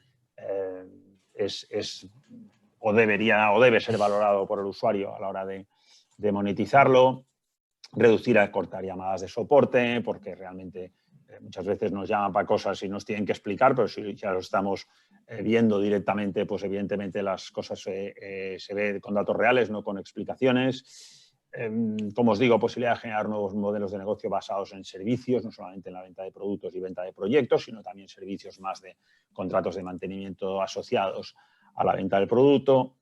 Speaker 4: debe ser valorado por el usuario a la hora de monetizarlo, reducir a cortar llamadas de soporte, porque realmente muchas veces nos llaman para cosas y nos tienen que explicar, pero si ya lo estamos viendo directamente, pues evidentemente las cosas se ven con datos reales, no con explicaciones. Como os digo, posibilidad de generar nuevos modelos de negocio basados en servicios, no solamente en la venta de productos y venta de proyectos, sino también servicios más de contratos de mantenimiento asociados a la venta del producto.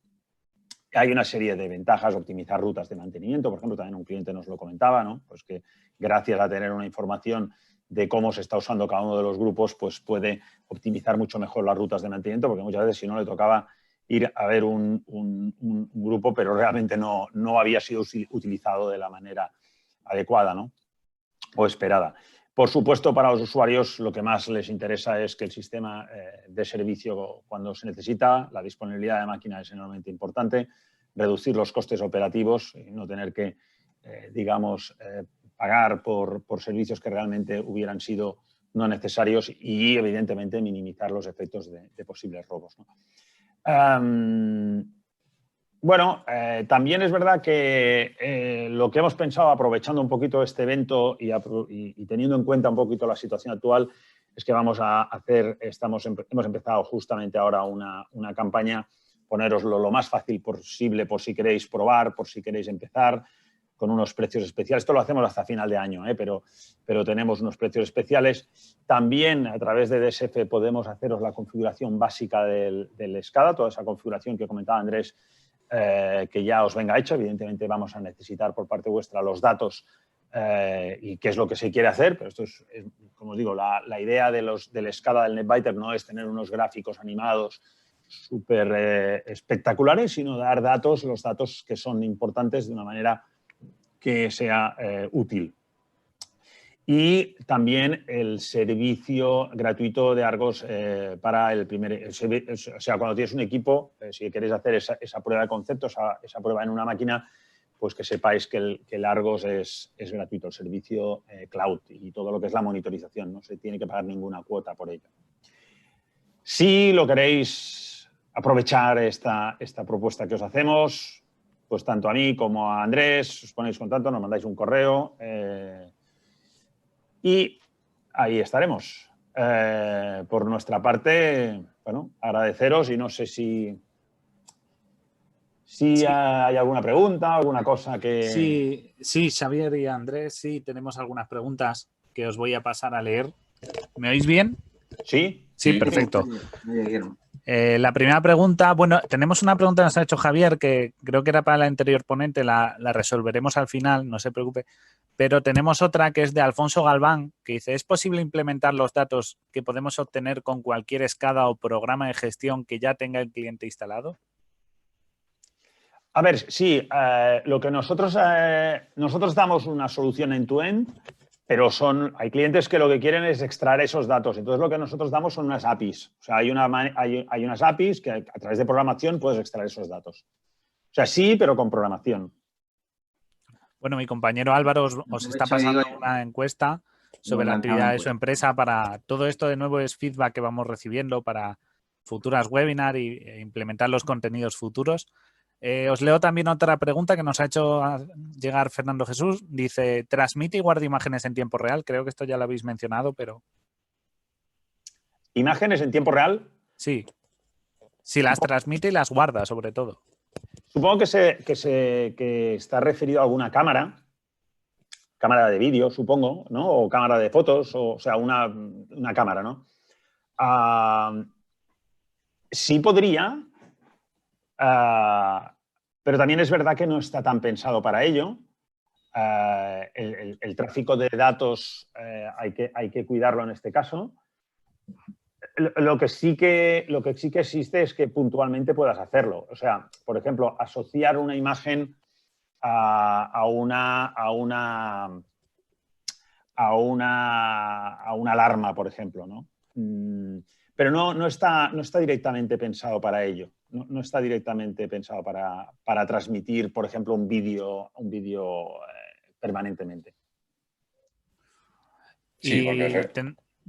Speaker 4: Hay una serie de ventajas, optimizar rutas de mantenimiento. Por ejemplo, también un cliente nos lo comentaba, ¿no? Pues que gracias a tener una información de cómo se está usando cada uno de los grupos, pues puede optimizar mucho mejor las rutas de mantenimiento, porque muchas veces si no le tocaba ir a ver un grupo, pero realmente no había sido utilizado de la manera adecuada, ¿no? O esperada. Por supuesto, para los usuarios lo que más les interesa es que el sistema de servicio cuando se necesita, la disponibilidad de máquina es enormemente importante, reducir los costes operativos y no tener que, pagar por servicios que realmente hubieran sido no necesarios y, evidentemente, minimizar los efectos de posibles robos, ¿no? Bueno, también es verdad que lo que hemos pensado, aprovechando un poquito este evento y teniendo en cuenta un poquito la situación actual, es que vamos a hacer, hemos empezado justamente ahora una campaña, poneroslo lo más fácil posible por si queréis probar, por si queréis empezar, con unos precios especiales. Esto lo hacemos hasta final de año, pero tenemos unos precios especiales. También a través de DSF podemos haceros la configuración básica del SCADA, toda esa configuración que comentaba Andrés, que ya os venga hecho. Evidentemente vamos a necesitar por parte vuestra los datos y qué es lo que se quiere hacer, pero esto es como os digo, la idea del SCADA del NetBiter no es tener unos gráficos animados súper espectaculares, sino dar datos, los datos que son importantes de una manera que sea útil. Y también el servicio gratuito de Argos para el primer... o sea, cuando tienes un equipo, si queréis hacer esa prueba de concepto, esa prueba en una máquina, pues que sepáis que el Argos es gratuito, el servicio cloud y todo lo que es la monitorización. No se tiene que pagar ninguna cuota por ello. Si lo queréis aprovechar esta propuesta que os hacemos, pues tanto a mí como a Andrés, os ponéis en contacto, nos mandáis un correo y ahí estaremos. Por nuestra parte, bueno, agradeceros y no sé si hay alguna pregunta, alguna cosa que...
Speaker 3: Sí, Xavier y Andrés, sí, tenemos algunas preguntas que os voy a pasar a leer. ¿Me oís bien?
Speaker 4: ¿Sí?
Speaker 3: Sí, perfecto. La primera pregunta, bueno, tenemos una pregunta que nos ha hecho Javier, que creo que era para la anterior ponente, la resolveremos al final, no se preocupe, pero tenemos otra que es de Alfonso Galván, que dice, ¿es posible implementar los datos que podemos obtener con cualquier SCADA o programa de gestión que ya tenga el cliente instalado?
Speaker 4: A ver, sí, lo que nosotros damos una solución end-to-end, pero hay clientes que lo que quieren es extraer esos datos. Entonces, lo que nosotros damos son unas APIs. O sea, hay unas APIs que a través de programación puedes extraer esos datos. O sea, sí, pero con programación.
Speaker 3: Bueno, mi compañero Álvaro os está pasando una encuesta sobre la actividad de su empresa. Para todo esto, de nuevo, es feedback que vamos recibiendo para futuras webinars e implementar los contenidos futuros. Os leo también otra pregunta que nos ha hecho llegar Fernando Jesús. Dice, ¿transmite y guarda imágenes en tiempo real? Creo que esto ya lo habéis mencionado, pero...
Speaker 4: ¿Imágenes en tiempo real?
Speaker 3: Sí. Si las transmite y las guarda, sobre todo.
Speaker 4: Supongo que está referido a alguna cámara de vídeo, supongo, ¿no? O cámara de fotos, o sea, una cámara, ¿no? Sí podría, pero también es verdad que no está tan pensado para ello. El tráfico de datos hay que cuidarlo en este caso. Lo que sí que existe es que puntualmente puedas hacerlo. O sea, por ejemplo, asociar una imagen a una alarma, por ejemplo, ¿no? Pero no está directamente pensado para ello. No está directamente pensado para transmitir, por ejemplo, un vídeo permanentemente.
Speaker 5: Sí,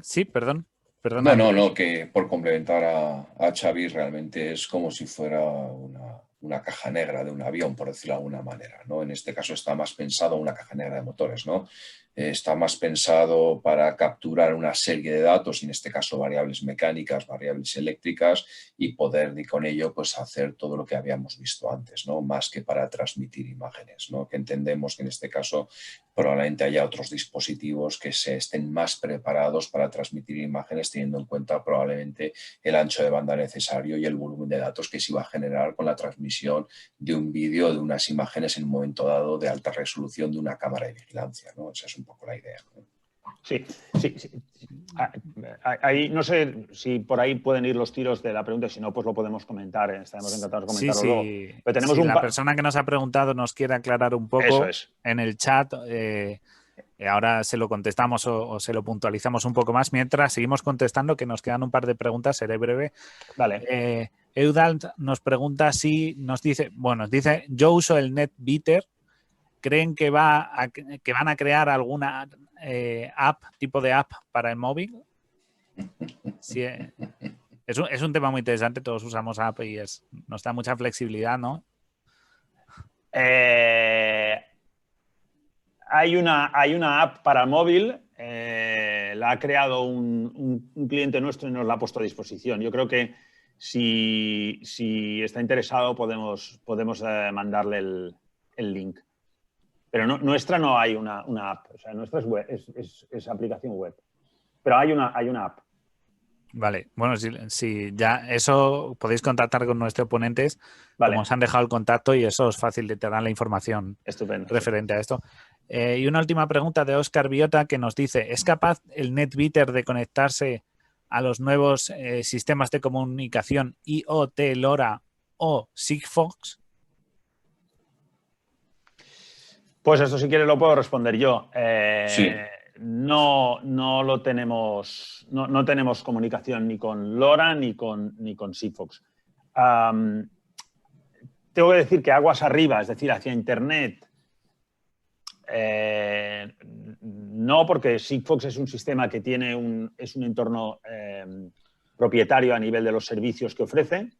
Speaker 3: Sí, perdón.
Speaker 5: No, que por complementar a Xavi, realmente es como si fuera una caja negra de un avión, por decirlo de alguna manera, ¿no? En este caso está más pensado una caja negra de motores, ¿no? Está más pensado para capturar una serie de datos, en este caso variables mecánicas, variables eléctricas, y poder con ello pues, hacer todo lo que habíamos visto antes, ¿no? Más que para transmitir imágenes, ¿no? Que entendemos que en este caso probablemente haya otros dispositivos que se estén más preparados para transmitir imágenes, teniendo en cuenta probablemente el ancho de banda necesario y el volumen de datos que se iba a generar con la transmisión de un vídeo, de unas imágenes en un momento dado de alta resolución de una cámara de vigilancia, ¿no? Esa es un poco la idea, ¿no?
Speaker 4: Sí. Ahí, no sé si por ahí pueden ir los tiros de la pregunta, si no, pues lo podemos comentar. Estaremos encantados de comentarlo luego. Pero tenemos
Speaker 3: la persona que nos ha preguntado nos quiere aclarar un poco en el chat, ahora se lo contestamos o se lo puntualizamos un poco más. Mientras seguimos contestando, que nos quedan un par de preguntas, seré breve.
Speaker 4: Vale.
Speaker 3: Eudald nos pregunta nos dice, yo uso el NetBeater. ¿Creen que van a crear alguna app, tipo de app para el móvil? Sí, es un tema muy interesante, todos usamos app y nos da mucha flexibilidad, ¿no?
Speaker 4: Hay una app para móvil, la ha creado un cliente nuestro y nos la ha puesto a disposición. Yo creo que si está interesado podemos mandarle el link. Pero nuestra no hay una app, o sea, nuestra es web, es aplicación web. Pero hay una app.
Speaker 3: Vale, bueno, si ya eso podéis contactar con nuestros ponentes,
Speaker 4: vale.
Speaker 3: Como os han dejado el contacto y eso os facilitará la información referente a esto. Y una última pregunta de Óscar Biota que nos dice, ¿es capaz el NetBeater de conectarse a los nuevos sistemas de comunicación IoT, LoRa o Sigfox?
Speaker 4: Pues esto si quieres lo puedo responder yo.
Speaker 5: Sí.
Speaker 4: No lo tenemos, no tenemos comunicación ni con LoRa ni con Sigfox. Tengo que decir que aguas arriba, es decir, hacia Internet, no, porque Sigfox es un sistema que tiene es un entorno propietario a nivel de los servicios que ofrece.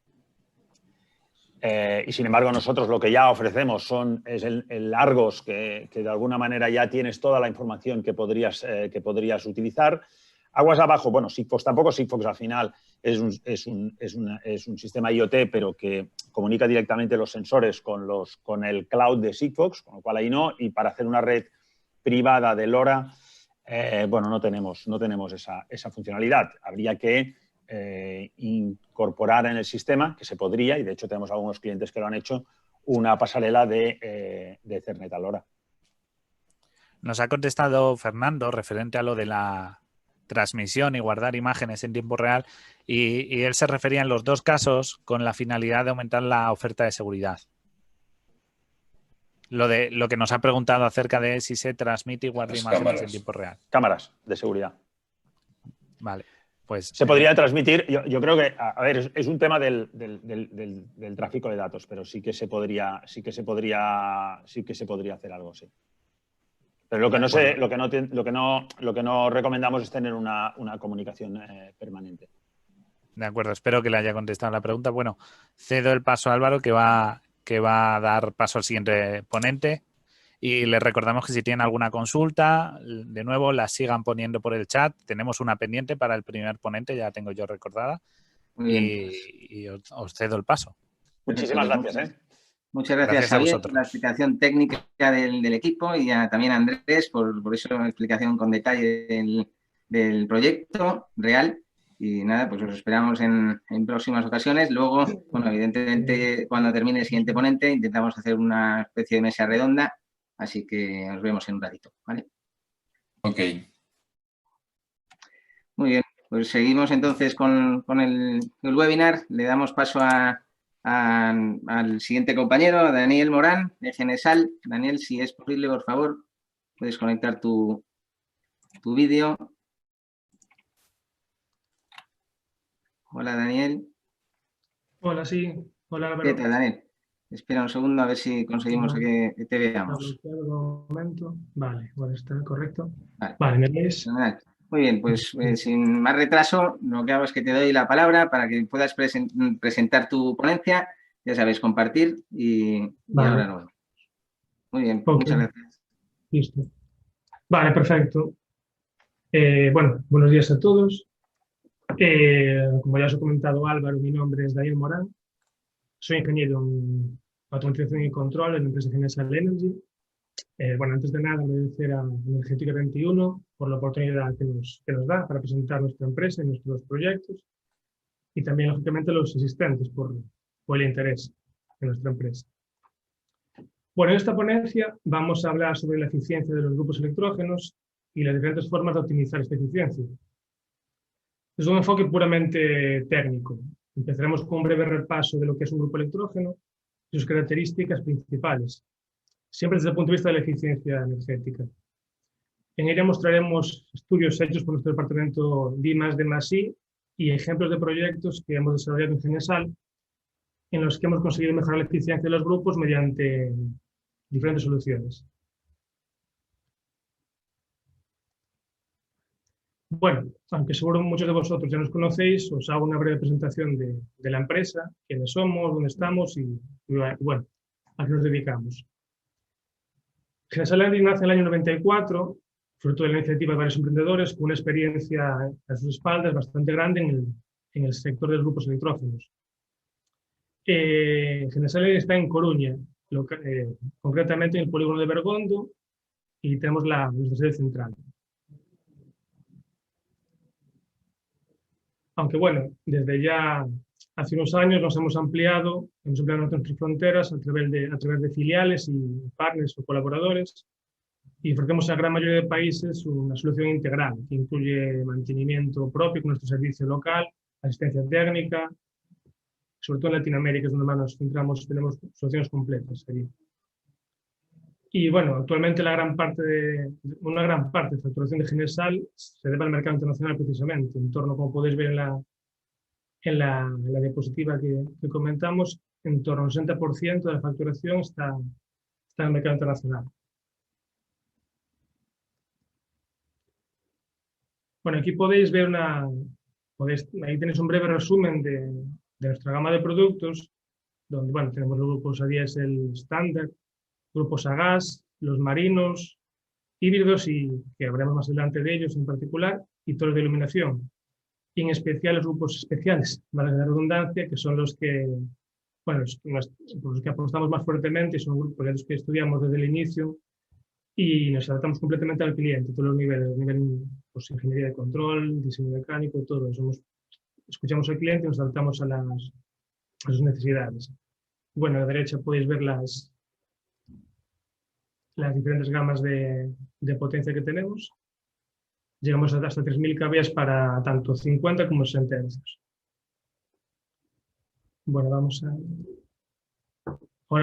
Speaker 4: Y sin embargo nosotros lo que ya ofrecemos es el Argos, que de alguna manera ya tienes toda la información que podrías utilizar. Aguas abajo, bueno, Sigfox tampoco, Sigfox al final es un sistema IoT, pero que comunica directamente los sensores con el cloud de Sigfox, con lo cual ahí no, y para hacer una red privada de LoRa, bueno, no tenemos esa funcionalidad. Habría que incorporar en el sistema, que se podría, y de hecho tenemos algunos clientes que lo han hecho, una pasarela de Ethernet a LoRa.
Speaker 3: Nos ha contestado Fernando referente a lo de la transmisión y guardar imágenes en tiempo real y él se refería en los dos casos con la finalidad de aumentar la oferta de seguridad. Lo que nos ha preguntado acerca de si se transmite y guarda
Speaker 5: Las
Speaker 3: imágenes
Speaker 5: cámaras.
Speaker 3: en tiempo real.
Speaker 4: Cámaras de seguridad.
Speaker 3: Vale, pues...
Speaker 4: Se podría transmitir, yo creo que, a ver, es un tema del tráfico de datos, pero sí que se podría hacer algo, sí. Pero lo que no recomendamos es tener una comunicación permanente.
Speaker 3: De acuerdo, espero que le haya contestado la pregunta. Bueno, cedo el paso a Álvaro, que va a dar paso al siguiente ponente. Y les recordamos que si tienen alguna consulta, de nuevo, la sigan poniendo por el chat. Tenemos una pendiente para el primer ponente, ya la tengo yo recordada.
Speaker 2: Muy bien,
Speaker 3: Y os cedo el paso.
Speaker 4: Muchísimas gracias.
Speaker 2: Muchas gracias,
Speaker 3: a
Speaker 2: Javier,
Speaker 3: vosotros.
Speaker 2: por la explicación técnica del equipo y también a Andrés por esa explicación con detalle del proyecto real. Y nada, pues os esperamos en próximas ocasiones. Luego, bueno, evidentemente, cuando termine el siguiente ponente, intentamos hacer una especie de mesa redonda. Así que nos vemos en un ratito, ¿vale?
Speaker 5: Ok.
Speaker 2: Muy bien, pues seguimos entonces con el webinar. Le damos paso al siguiente compañero, Daniel Morán, de Genesal. Daniel, si es posible, por favor, puedes conectar tu vídeo. Hola, Daniel.
Speaker 6: Hola, sí. Hola, Álvaro.
Speaker 2: ¿Qué tal, Daniel? Espera un segundo a ver si conseguimos que te veamos.
Speaker 6: Vale, bueno, está correcto.
Speaker 2: Vale.
Speaker 6: Vale, ¿me veis?
Speaker 2: Muy bien, pues sin más retraso, lo que hago es que te doy la palabra para que puedas presentar tu ponencia. Ya sabes, compartir y ahora lo vemos. Muy bien, muchas gracias.
Speaker 6: Listo. Vale, perfecto. Bueno, buenos días a todos. Como ya os he comentado Álvaro, mi nombre es Daniel Morán. Soy ingeniero en automatización y control en la empresa Genesal Energy. Bueno, antes de nada, agradecer a Energética 21 por la oportunidad que nos da para presentar nuestra empresa y nuestros proyectos y también, lógicamente, a los asistentes por el interés de nuestra empresa. Bueno, en esta ponencia vamos a hablar sobre la eficiencia de los grupos electrógenos y las diferentes formas de optimizar esta eficiencia. Es un enfoque puramente técnico. Empezaremos con un breve repaso de lo que es un grupo electrógeno y sus características principales, siempre desde el punto de vista de la eficiencia energética. En ella mostraremos estudios hechos por nuestro departamento D+D+I y ejemplos de proyectos que hemos desarrollado en Genesal, en los que hemos conseguido mejorar la eficiencia de los grupos mediante diferentes soluciones. Bueno, aunque seguro muchos de vosotros ya nos conocéis, os hago una breve presentación de la empresa, quiénes somos, dónde estamos y bueno, a qué nos dedicamos. Genesal Energy nace en el año 94, fruto de la iniciativa de varios emprendedores con una experiencia a sus espaldas bastante grande en el sector de los grupos electrógenos. Genesal Energy está en Coruña, concretamente en el polígono de Bergondo, y tenemos nuestra sede central. Aunque bueno, desde ya hace unos años nos hemos ampliado nuestras fronteras a través de filiales y partners o colaboradores y ofrecemos a la gran mayoría de países una solución integral que incluye mantenimiento propio con nuestro servicio local, asistencia técnica, sobre todo en Latinoamérica es donde más nos centramos, tenemos soluciones completas. Y bueno, actualmente una gran parte de facturación de Genesal se debe al mercado internacional precisamente, en torno, como podéis ver en la diapositiva que comentamos, en torno al 60% de la facturación está en el mercado internacional. Bueno, aquí podéis ver ahí tenéis un breve resumen de nuestra gama de productos, donde bueno, tenemos los grupos a diésel estándar, grupos a gas, los marinos, híbridos y que hablaremos más adelante de ellos en particular, y todos de iluminación. Y en especial los grupos especiales, valga la redundancia, que son los que, bueno, por los que apostamos más fuertemente, son grupos que estudiamos desde el inicio y nos adaptamos completamente al cliente, todos los niveles, pues, ingeniería de control, diseño mecánico, todo eso. Escuchamos al cliente y nos adaptamos a sus necesidades. Bueno, a la derecha podéis ver las diferentes gamas de potencia que tenemos. Llegamos hasta 3.000 kVA para tanto 50 como 60 Hz. Bueno, ahora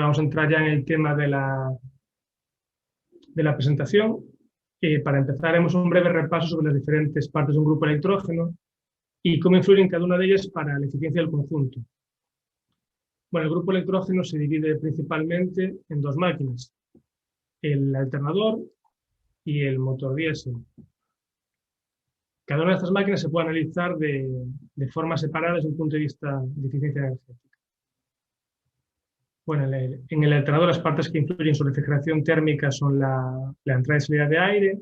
Speaker 6: vamos a entrar ya en el tema de la de la presentación. Para empezar, haremos un breve repaso sobre las diferentes partes de un grupo electrógeno y cómo influyen en cada una de ellas para la eficiencia del conjunto. Bueno, el grupo electrógeno se divide principalmente en dos máquinas, el alternador y el motor diésel. Cada una de estas máquinas se puede analizar de forma separada desde un punto de vista de eficiencia energética. Bueno, en el alternador las partes que influyen en su refrigeración térmica son la entrada y salida de aire,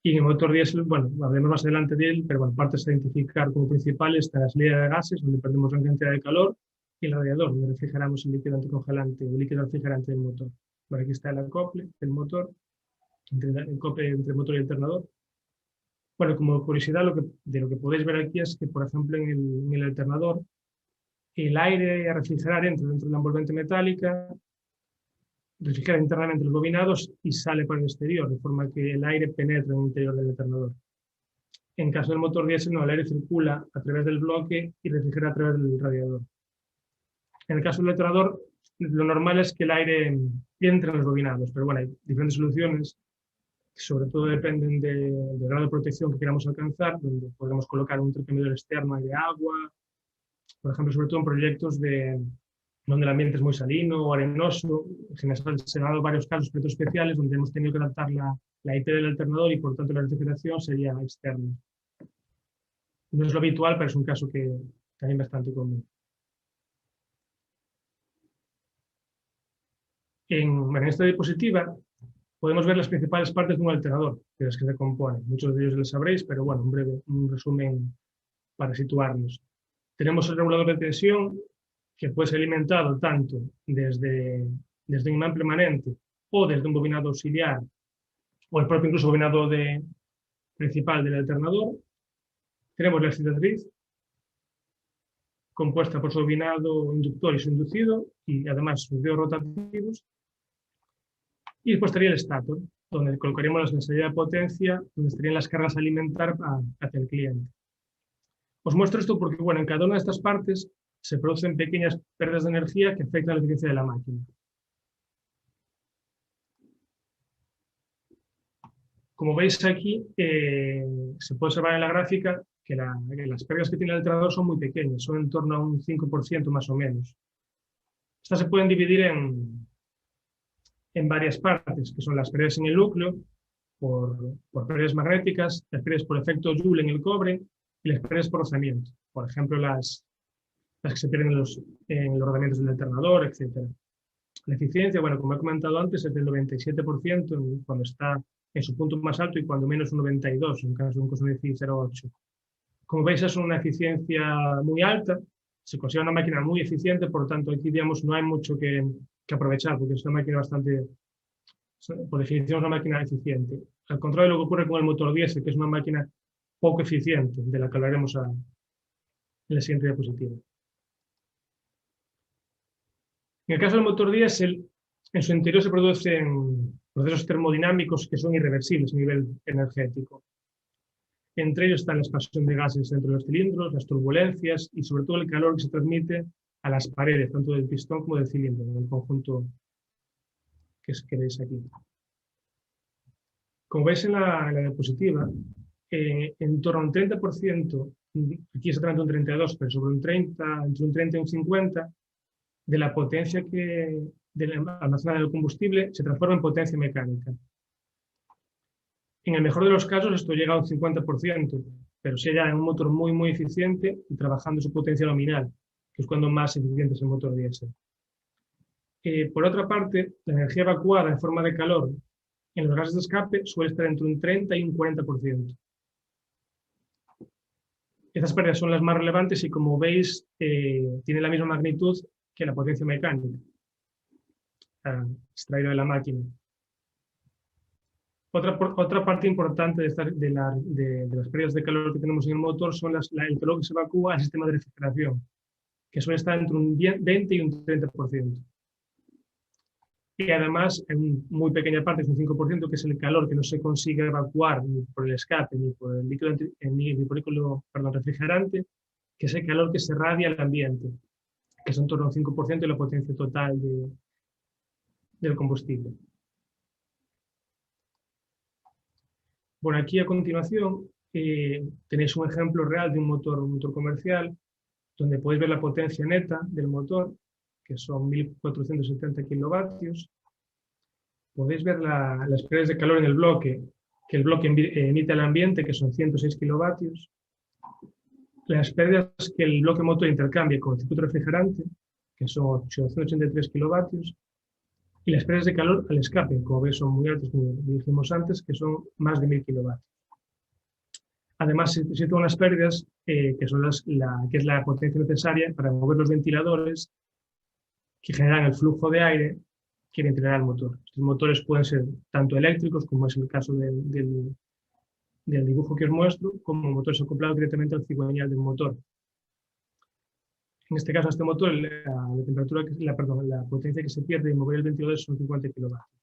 Speaker 6: y en el motor diésel, bueno, hablaremos más adelante de él, pero bueno, partes a identificar como principales está la salida de gases, donde perdemos gran cantidad de calor, y el radiador, donde refrigeramos el líquido anticongelante o el líquido refrigerante del motor. Bueno, aquí está el acople del motor, el acople entre motor y alternador. Bueno, como curiosidad, de lo que podéis ver aquí es que, por ejemplo, en el alternador, el aire a refrigerar entra dentro de la envolvente metálica, refrigera internamente los bobinados y sale para el exterior, de forma que el aire penetra en el interior del alternador. En caso del motor diésel, no, el aire circula a través del bloque y refrigera a través del radiador. En el caso del alternador, lo normal es que el aire entre en los bobinados, pero bueno, hay diferentes soluciones que sobre todo dependen del grado de protección que queramos alcanzar, donde podemos colocar un intercambiador externo de agua, por ejemplo, sobre todo en proyectos donde el ambiente es muy salino o arenoso. En general se han dado varios casos, proyectos especiales, donde hemos tenido que adaptar la IP del alternador y por tanto la refrigeración sería externa. No es lo habitual, pero es un caso que también bastante común. En esta diapositiva podemos ver las principales partes de un alternador, de las que se compone. Muchos de ellos los sabréis, pero bueno, un resumen para situarnos. Tenemos el regulador de tensión, que puede ser alimentado tanto desde un imán permanente o desde un bobinado auxiliar, o el propio incluso bobinado principal del alternador. Tenemos la excitatriz, compuesta por su bobinado inductor y su inducido, y además sus dedos rotativos. Y después estaría el estator, donde colocaríamos la salida de potencia, donde estarían las cargas a alimentar hacia el cliente. Os muestro esto porque, bueno, en cada una de estas partes se producen pequeñas pérdidas de energía que afectan la eficiencia de la máquina. Como veis aquí, se puede observar en la gráfica que las pérdidas que tiene el alternador son muy pequeñas, son en torno a un 5% más o menos. Estas se pueden dividir en varias partes, que son las pérdidas en el núcleo, por pérdidas magnéticas, las pérdidas por efecto Joule en el cobre y las pérdidas por rozamiento. Por ejemplo, las que se pierden en los rodamientos del alternador, etc. La eficiencia, bueno, como he comentado antes, es del 97% cuando está en su punto más alto y cuando menos un 92%, en caso de un Cosmodesi 0.8. Como veis, es una eficiencia muy alta, se considera una máquina muy eficiente, por lo tanto, aquí, digamos, no hay mucho que aprovechar, porque es una máquina bastante, por definición, es una máquina eficiente. Al contrario de lo que ocurre con el motor diésel, que es una máquina poco eficiente, de la que hablaremos en la siguiente diapositiva. En el caso del motor diésel, en su interior se producen procesos termodinámicos que son irreversibles a nivel energético. Entre ellos está la expansión de gases dentro de los cilindros, las turbulencias y sobre todo el calor que se transmite a las paredes, tanto del pistón como del cilindro, en el conjunto que veis aquí. Como veis en la diapositiva, en torno a un 30%, aquí exactamente un 32%, pero sobre entre un 30 y un 50%, de la potencia almacenada del combustible se transforma en potencia mecánica. En el mejor de los casos esto llega a un 50%, pero si ya en un motor muy, muy eficiente y trabajando su potencia nominal, que es cuando más eficiente es el motor diésel. Por otra parte, la energía evacuada en forma de calor en los gases de escape suele estar entre un 30 y un 40%. Estas pérdidas son las más relevantes y, como veis, tienen la misma magnitud que la potencia mecánica extraída de la máquina. Otra parte importante de las pérdidas de calor que tenemos en el motor son el calor que se evacúa al sistema de refrigeración, que suele estar entre un 20 y un 30%. Y además, en una muy pequeña parte, es un 5%, que es el calor que no se consigue evacuar ni por el escape ni por el líquido refrigerante, que es el calor que se radia al ambiente, que es en torno a un 5% de la potencia total del combustible. Bueno, aquí a continuación tenéis un ejemplo real de un motor comercial, donde podéis ver la potencia neta del motor, que son 1470 kilovatios. Podéis ver las pérdidas de calor en el bloque, que el bloque emite al ambiente, que son 106 kilovatios. Las pérdidas que el bloque motor intercambia con el circuito refrigerante, que son 883 kilovatios. Y las pérdidas de calor al escape, como veis, son muy altas, como dijimos antes, que son más de 1000 kilovatios. Además, se sitúan las pérdidas, que es la potencia necesaria para mover los ventiladores que generan el flujo de aire que ventilará el motor. Estos motores pueden ser tanto eléctricos, como es el caso del dibujo que os muestro, como motores acoplados directamente al cigüeñal del motor. En este caso, este motor, la potencia que se pierde en mover el ventilador son 50 kilovatios.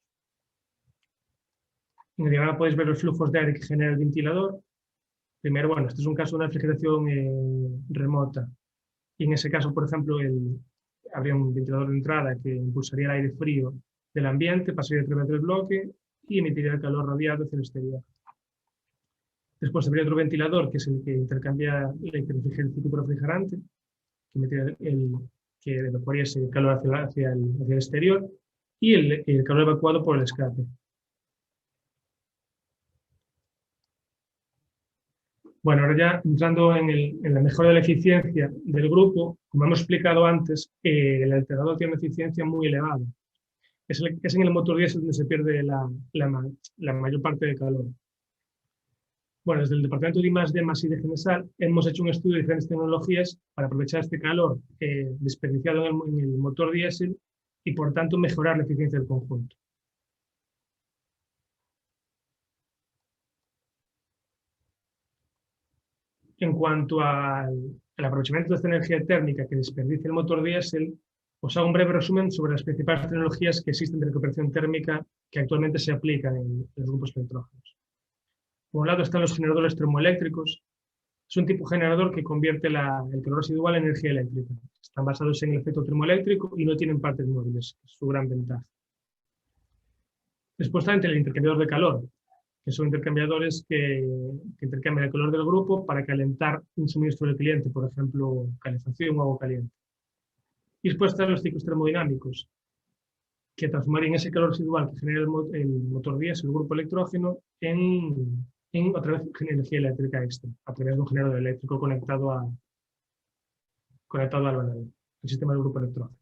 Speaker 6: En el diagrama podéis ver los flujos de aire que genera el ventilador. Primero, bueno, este es un caso de una refrigeración remota. Y en ese caso, por ejemplo, habría un ventilador de entrada que impulsaría el aire frío del ambiente, pasaría a través del bloque y emitiría el calor radiado hacia el exterior. Después habría otro ventilador, que es el que intercambia, el que refrigera el circuito refrigerante, que evacuaría ese calor hacia el exterior, y el calor evacuado por el escape. Bueno, ahora ya entrando en la mejora de la eficiencia del grupo, como hemos explicado antes, el alternador tiene una eficiencia muy elevada. Es en el motor diésel donde se pierde la mayor parte del calor. Bueno, desde el departamento de I+D+I de Genesal hemos hecho un estudio de diferentes tecnologías para aprovechar este calor desperdiciado en el motor diésel y, por tanto, mejorar la eficiencia del conjunto. En cuanto al aprovechamiento de esta energía térmica que desperdicia el motor diésel, os hago un breve resumen sobre las principales tecnologías que existen de recuperación térmica que actualmente se aplican en los grupos electrógenos. Por un lado están los generadores termoeléctricos. Es un tipo de generador que convierte el calor residual en energía eléctrica. Están basados en el efecto termoeléctrico y no tienen partes móviles, es su gran ventaja. Después está el intercambiador de calor, que son intercambiadores que intercambian el calor del grupo para calentar un suministro del cliente, por ejemplo, calefacción o agua caliente. Y después están los ciclos termodinámicos, que transformarían ese calor residual que genera el motor diésel, el grupo electrógeno, en otra vez energía eléctrica extra, a través de un generador eléctrico conectado al sistema del grupo electrógeno.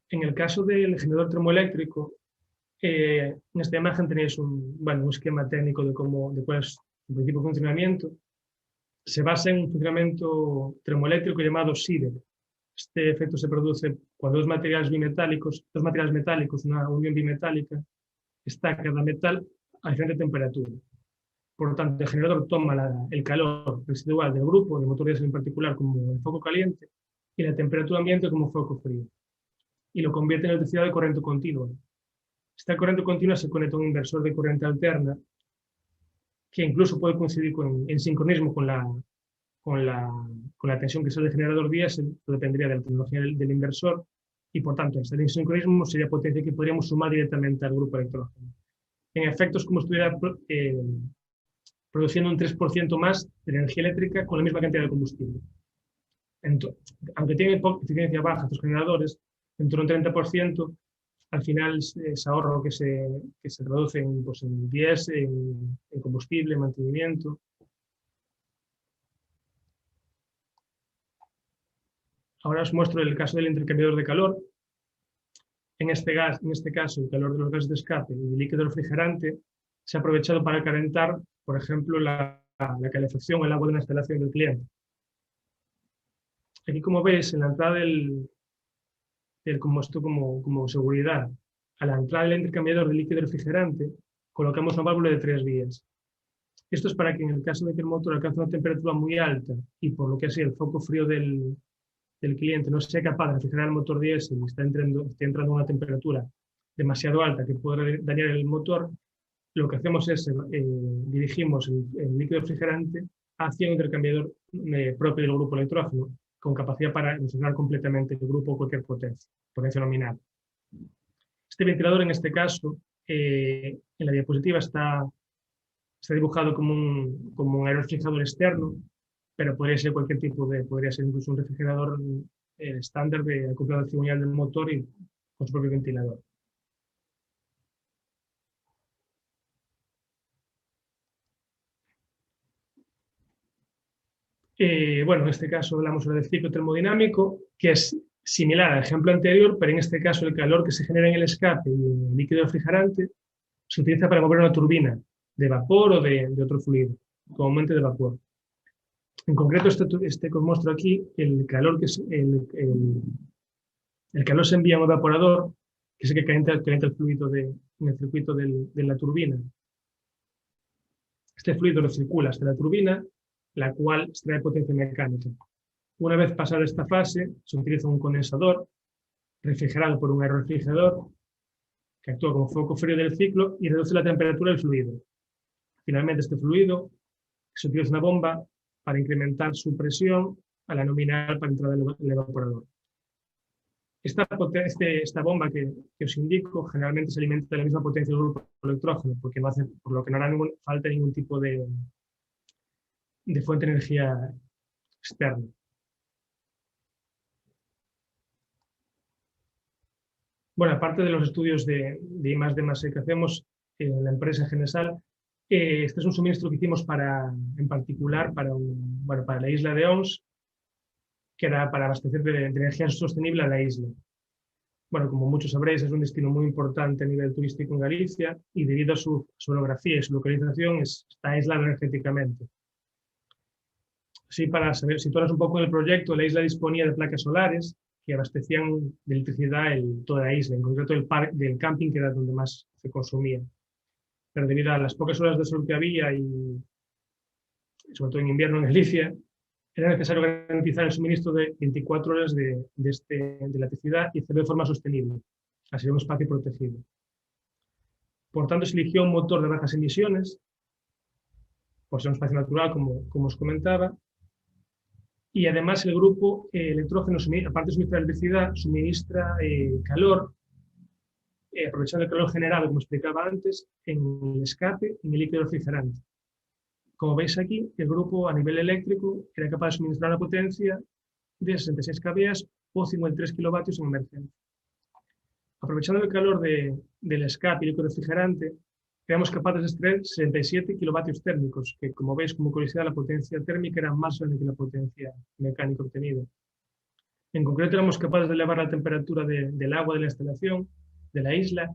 Speaker 6: En el caso del generador termoeléctrico, en esta imagen tenéis un esquema técnico de cuál es el principio de funcionamiento. Se basa en un funcionamiento termoeléctrico llamado SIDEC. Este efecto se produce cuando dos materiales metálicos, una unión bimetálica, está cada metal a diferente temperatura. Por lo tanto, el generador toma el calor residual del grupo, del motor diésel en particular, como el foco caliente, y la temperatura ambiente como foco frío, y lo convierte en electricidad de corriente continua. Esta corriente continua se conecta a un inversor de corriente alterna, que incluso puede coincidir en sincronismo con la tensión que sale del generador diésel. Esto dependería de la tecnología del inversor, y por tanto, estar en sincronismo sería potencia que podríamos sumar directamente al grupo electrógeno. En efecto, es como si estuviera produciendo un 3% más de energía eléctrica con la misma cantidad de combustible. Aunque tienen eficiencia baja estos generadores, en torno a un 30%, al final es ahorro que se traduce en diésel, en combustible, en mantenimiento. Ahora os muestro el caso del intercambiador de calor. En este caso, el calor de los gases de escape y el líquido refrigerante se ha aprovechado para calentar, por ejemplo, la calefacción o el agua de una instalación del cliente. Aquí, como veis, en la entrada como seguridad, a la entrada del intercambiador de líquido refrigerante, colocamos una válvula de 3 vías. Esto es para que, en el caso de que el motor alcance una temperatura muy alta y por lo que sea el foco frío del cliente no sea capaz de refrigerar el motor diésel y esté entrando a una temperatura demasiado alta que pueda dañar el motor, lo que hacemos es dirigimos el líquido refrigerante hacia un intercambiador propio del grupo electrógeno, con capacidad para refrigerar completamente el grupo o cualquier potencia nominal. Este ventilador, en este caso, En la diapositiva está dibujado como un aerofijador externo, pero podría ser cualquier tipo podría ser incluso un refrigerador estándar de acoplado al cigüeñal del motor y con su propio ventilador. Bueno, en este caso hablamos sobre el ciclo termodinámico, que es similar al ejemplo anterior, pero en este caso el calor que se genera en el escape y en el líquido refrigerante se utiliza para mover una turbina de vapor o de otro fluido, comúnmente de vapor. En concreto, este que os muestro aquí, el calor se envía a un evaporador, que es el que calienta el fluido en el circuito de la turbina. Este fluido lo circula hasta la turbina, la cual extrae potencia mecánica. Una vez pasada esta fase, se utiliza un condensador refrigerado por un aerorefrigerador que actúa como foco frío del ciclo y reduce la temperatura del fluido. Finalmente, este fluido se utiliza una bomba para incrementar su presión a la nominal para entrar al evaporador. Esta bomba que os indico generalmente se alimenta de la misma potencia del grupo electrógeno, por lo que no hará falta ningún tipo de fuente de energía externa. Bueno, aparte de los estudios de I+D+E que hacemos en la empresa Genesal, este es un suministro que hicimos en particular para la isla de Ons, que era para abastecer de energía sostenible a la isla. Bueno, como muchos sabréis, es un destino muy importante a nivel turístico en Galicia y debido a su orografía y su localización está aislado energéticamente. Así, para situarnos un poco en el proyecto, la isla disponía de placas solares que abastecían de electricidad toda la isla, en concreto del camping, que era donde más se consumía. Pero debido a las pocas horas de sol que había y sobre todo en invierno en Galicia, era necesario garantizar el suministro de 24 horas de electricidad y hacerlo de forma sostenible, así un espacio protegido. Por tanto, se eligió un motor de bajas emisiones, por ser un espacio natural, como os comentaba, y además el grupo electrógeno, aparte de suministrar electricidad, suministra calor, aprovechando el calor generado, como explicaba antes, en el escape, en el líquido refrigerante. Como veis aquí, el grupo a nivel eléctrico era capaz de suministrar una potencia de 66 kVA o 53 kilovatios en emergencia. Aprovechando el calor del escape y líquido refrigerante, éramos capaces de extraer 67 kilovatios térmicos, que como veis, como curiosidad, la potencia térmica era más grande que la potencia mecánica obtenida. En concreto, éramos capaces de elevar la temperatura del agua de la instalación, de la isla,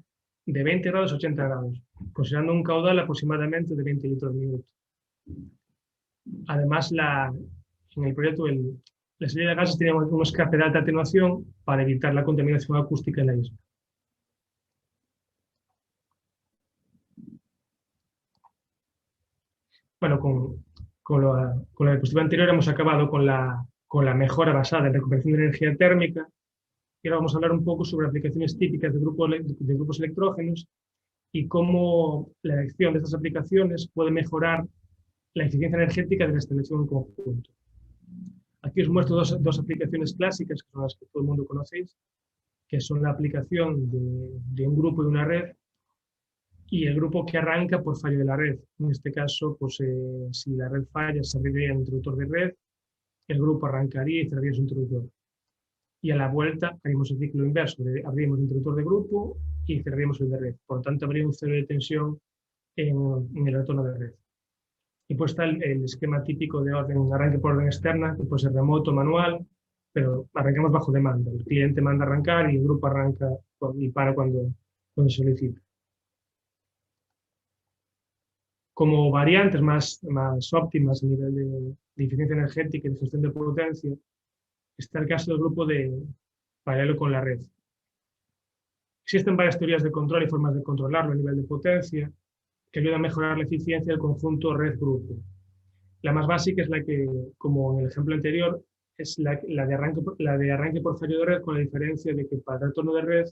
Speaker 6: de 20 grados a 80 grados, considerando un caudal aproximadamente de 20 litros al minuto. Además, en el proyecto, la salida de gases tenía un escape de alta atenuación para evitar la contaminación acústica en la isla. Bueno, con la diapositiva anterior hemos acabado con la mejora basada en recuperación de energía térmica y ahora vamos a hablar un poco sobre aplicaciones típicas de grupos electrógenos y cómo la elección de estas aplicaciones puede mejorar la eficiencia energética de la instalación en conjunto. Aquí os muestro dos aplicaciones clásicas, que son las que todo el mundo conocéis, que son la aplicación de un grupo y una red, y el grupo que arranca por fallo de la red. En este caso, pues, si la red falla, se abriría el interruptor de red, el grupo arrancaría y cerraría su interruptor. Y a la vuelta haríamos el ciclo inverso, abriríamos el interruptor de grupo y cerraríamos el de red. Por lo tanto, habría un cero de tensión en el retorno de red. Y pues está el esquema típico de arranque por orden externa, que puede ser remoto, manual, pero arrancamos bajo demanda. El cliente manda arrancar y el grupo arranca y para cuando solicita. Como variantes más óptimas a nivel de eficiencia energética y de gestión de potencia, está el caso del grupo paralelo con la red. Existen varias teorías de control y formas de controlarlo a nivel de potencia que ayudan a mejorar la eficiencia del conjunto red-grupo. La más básica es la que, como en el ejemplo anterior, es la de arranque por fallo de red, con la diferencia de que para el retorno de red,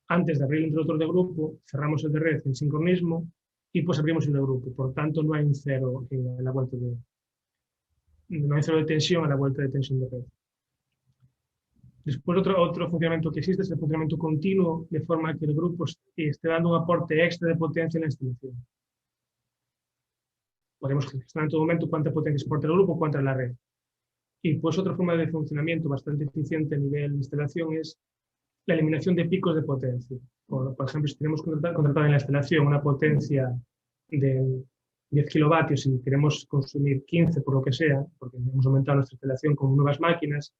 Speaker 6: antes de abrir el interruptor de grupo, cerramos el de red en sincronismo y pues abrimos el de grupo. Por tanto, no hay un cero en la vuelta no hay cero de tensión a la vuelta de tensión de red. Después, otro funcionamiento que existe es el funcionamiento continuo, de forma que el grupo esté dando un aporte extra de potencia en la instalación. Podemos gestionar en todo momento cuánta potencia exporta el grupo, cuánta es la red. Y pues otra forma de funcionamiento bastante eficiente a nivel de instalación es la eliminación de picos de potencia. Por ejemplo, si tenemos contratado en la instalación una potencia de 10 kilovatios y queremos consumir 15 por lo que sea, porque hemos aumentado nuestra instalación con nuevas máquinas,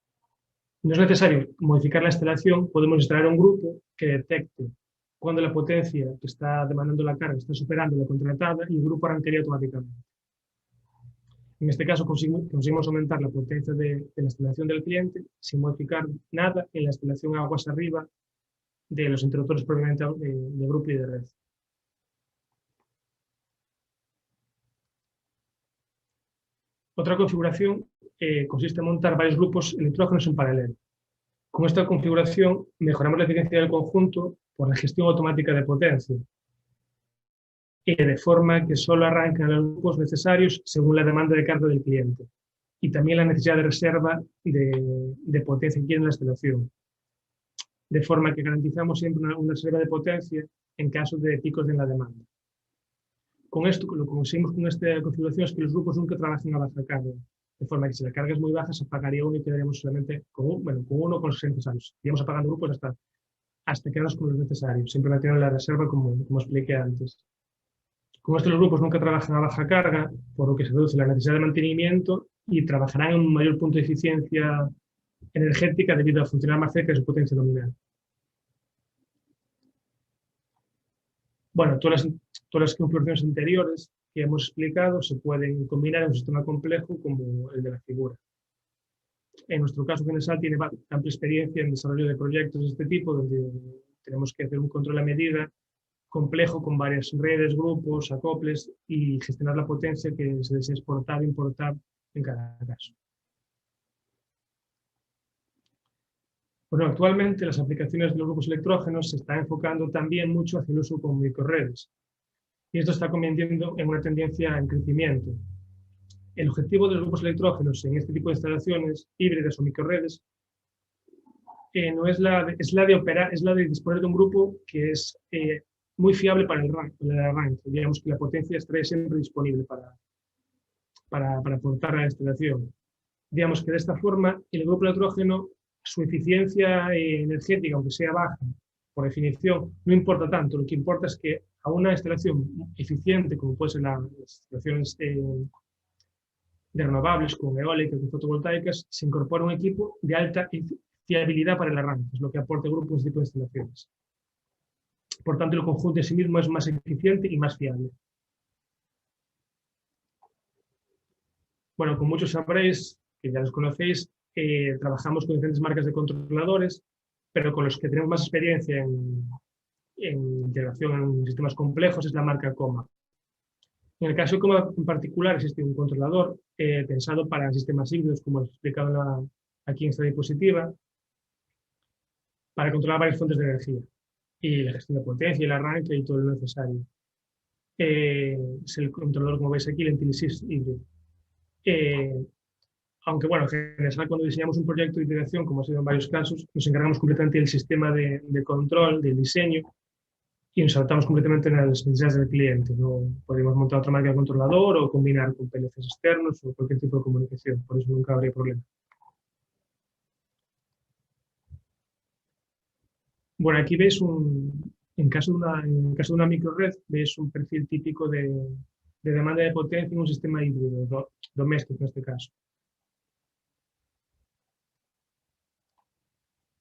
Speaker 6: no es necesario modificar la instalación, podemos instalar un grupo que detecte cuando la potencia que está demandando la carga está superando la contratada y el grupo arrancaría automáticamente. En este caso conseguimos aumentar la potencia de la instalación del cliente sin modificar nada en la instalación aguas arriba de los interruptores propiamente de grupo y de red. Otra configuración consiste en montar varios grupos electrógenos en paralelo. Con esta configuración mejoramos la eficiencia del conjunto por la gestión automática de potencia, de forma que solo arrancan los grupos necesarios según la demanda de carga del cliente y también la necesidad de reserva de potencia que quiere en la instalación, de forma que garantizamos siempre una reserva de potencia en caso de picos en la demanda. Con esto, lo que conseguimos con esta configuración es que los grupos nunca trabajen a baja carga, de forma que si la carga es muy baja se apagaría uno y quedaríamos solamente con uno o con los necesarios. Iríamos apagando grupos hasta quedarnos con los necesarios, siempre manteniendo la reserva como expliqué antes. Con esto los grupos nunca trabajan a baja carga, por lo que se reduce la necesidad de mantenimiento y trabajarán en un mayor punto de eficiencia energética debido a funcionar más cerca de su potencia nominal. Bueno, todas las configuraciones anteriores que hemos explicado se pueden combinar en un sistema complejo como el de la figura. En nuestro caso, Genesal tiene amplia experiencia en desarrollo de proyectos de este tipo, donde tenemos que hacer un control a medida complejo con varias redes, grupos, acoples y gestionar la potencia que se desea exportar o importar en cada caso. Bueno, actualmente las aplicaciones de los grupos electrógenos se están enfocando también mucho hacia el uso con microredes. Y esto está convirtiendo en una tendencia en crecimiento. El objetivo de los grupos electrógenos en este tipo de instalaciones híbridas o microredes no es la de disponer de un grupo que es muy fiable para el arranque. Digamos que la potencia estará siempre disponible para aportar a la instalación. Digamos que de esta forma el grupo electrógeno, su eficiencia energética, aunque sea baja, por definición, no importa tanto. Lo que importa es que a una instalación eficiente, como puede ser las instalaciones de renovables, como eólicas y fotovoltaicas, se incorpora un equipo de alta fiabilidad para el arranque, es lo que aporta el grupo en este tipo de instalaciones. Por tanto, el conjunto en sí mismo es más eficiente y más fiable. Bueno, como muchos sabréis, que ya los conocéis, trabajamos con diferentes marcas de controladores, pero con los que tenemos más experiencia en integración en sistemas complejos es la marca Coma. En el caso de Coma en particular existe un controlador pensado para sistemas híbridos, como os he explicado aquí en esta diapositiva, para controlar varias fuentes de energía y la gestión de potencia, el arranque y todo lo necesario. Es el controlador, como veis aquí, el IntelliSys híbrido. Aunque, bueno, en general, cuando diseñamos un proyecto de integración, como ha sido en varios casos, nos encargamos completamente del sistema de control, del diseño, y nos adaptamos completamente a las necesidades del cliente. No podemos montar otra marca de controlador o combinar con PLCs externos o cualquier tipo de comunicación, por eso nunca habría problema. Bueno, aquí veis en el caso de una microred, veis un perfil típico de demanda de potencia en un sistema híbrido, doméstico en este caso.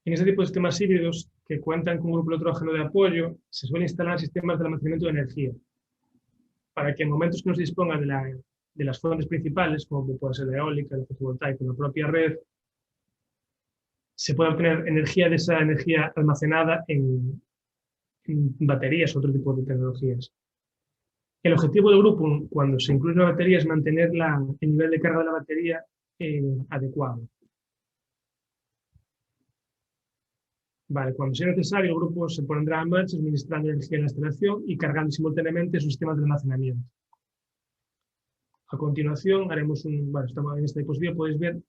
Speaker 6: En este tipo de sistemas híbridos que cuentan con un grupo electrógeno de apoyo, se suelen instalar sistemas de almacenamiento de energía, para que en momentos que no se disponga de las fuentes principales, como puede ser la eólica, el fotovoltaico, la propia red, se pueda obtener energía de esa energía almacenada en baterías o otro tipo de tecnologías. El objetivo del grupo, cuando se incluye una batería, es mantener el nivel de carga de la batería adecuado. Vale, cuando sea necesario, el grupo se pondrá en marcha administrando energía en la instalación y cargando simultáneamente sus sistemas de almacenamiento. A continuación, haremos en esta diapositiva podéis ver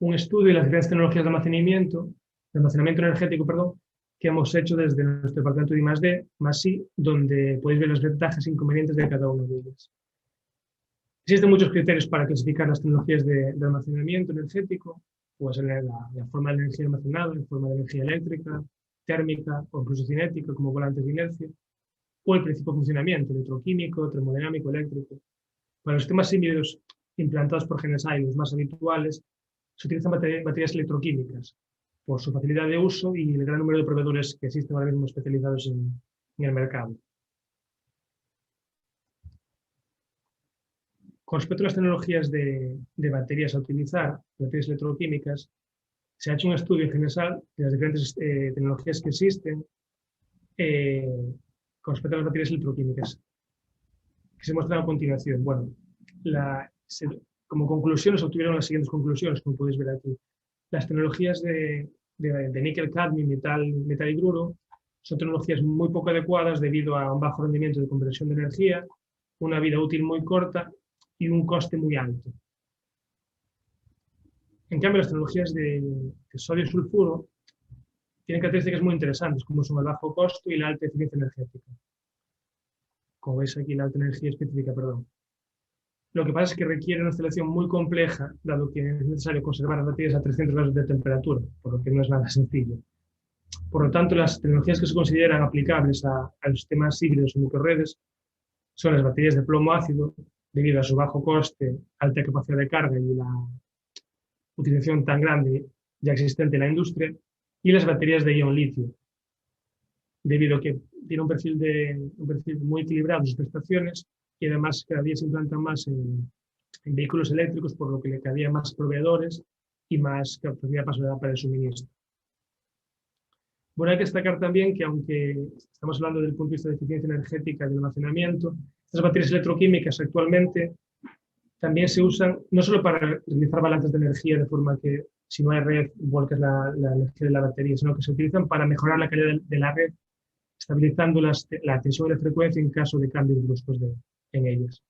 Speaker 6: un estudio de las diferentes tecnologías de almacenamiento almacenamiento energético, perdón, que hemos hecho desde nuestro departamento de I+D+I, donde podéis ver las ventajas e inconvenientes de cada una de ellas. Existen muchos criterios para clasificar las tecnologías de almacenamiento energético, pues la forma de energía almacenada, la forma de energía eléctrica, térmica o incluso cinética, como volantes de inercia, o el principio de funcionamiento, electroquímico, termodinámico, eléctrico. Para los sistemas híbridos implantados por GNSI, los más habituales, se utilizan baterías electroquímicas por su facilidad de uso y el gran número de proveedores que existen ahora mismo especializados en el mercado. Con respecto a las tecnologías de baterías a utilizar, baterías electroquímicas, se ha hecho un estudio en general de las diferentes tecnologías que existen con respecto a las baterías electroquímicas, que se muestran a continuación. Bueno, como conclusiones obtuvieron las siguientes conclusiones, como podéis ver aquí. Las tecnologías de níquel, cadmio, metal hidruro son tecnologías muy poco adecuadas debido a un bajo rendimiento de conversión de energía, una vida útil muy corta y un coste muy alto. En cambio, las tecnologías de sodio y sulfuro tienen características muy interesantes, como son el bajo costo y la alta eficiencia energética. Como veis aquí, la alta energía específica, perdón. Lo que pasa es que requiere una instalación muy compleja, dado que es necesario conservar las baterías a 300 grados de temperatura, por lo que no es nada sencillo. Por lo tanto, las tecnologías que se consideran aplicables a los sistemas híbridos o microredes son las baterías de plomo ácido, debido a su bajo coste, alta capacidad de carga y la utilización tan grande ya existente en la industria, y las baterías de ion litio, debido a que tiene un perfil muy equilibrado en sus prestaciones y además cada día se implantan más en vehículos eléctricos, por lo que cada día más proveedores y más capacidad para el suministro. Bueno, hay que destacar también que aunque estamos hablando desde el punto de vista de eficiencia energética y de almacenamiento, estas baterías electroquímicas actualmente también se usan no solo para realizar balances de energía de forma que si no hay red vuelcas la energía de la batería, sino que se utilizan para mejorar la calidad de la red, estabilizando la tensión y la frecuencia en caso de cambios bruscos en ellas.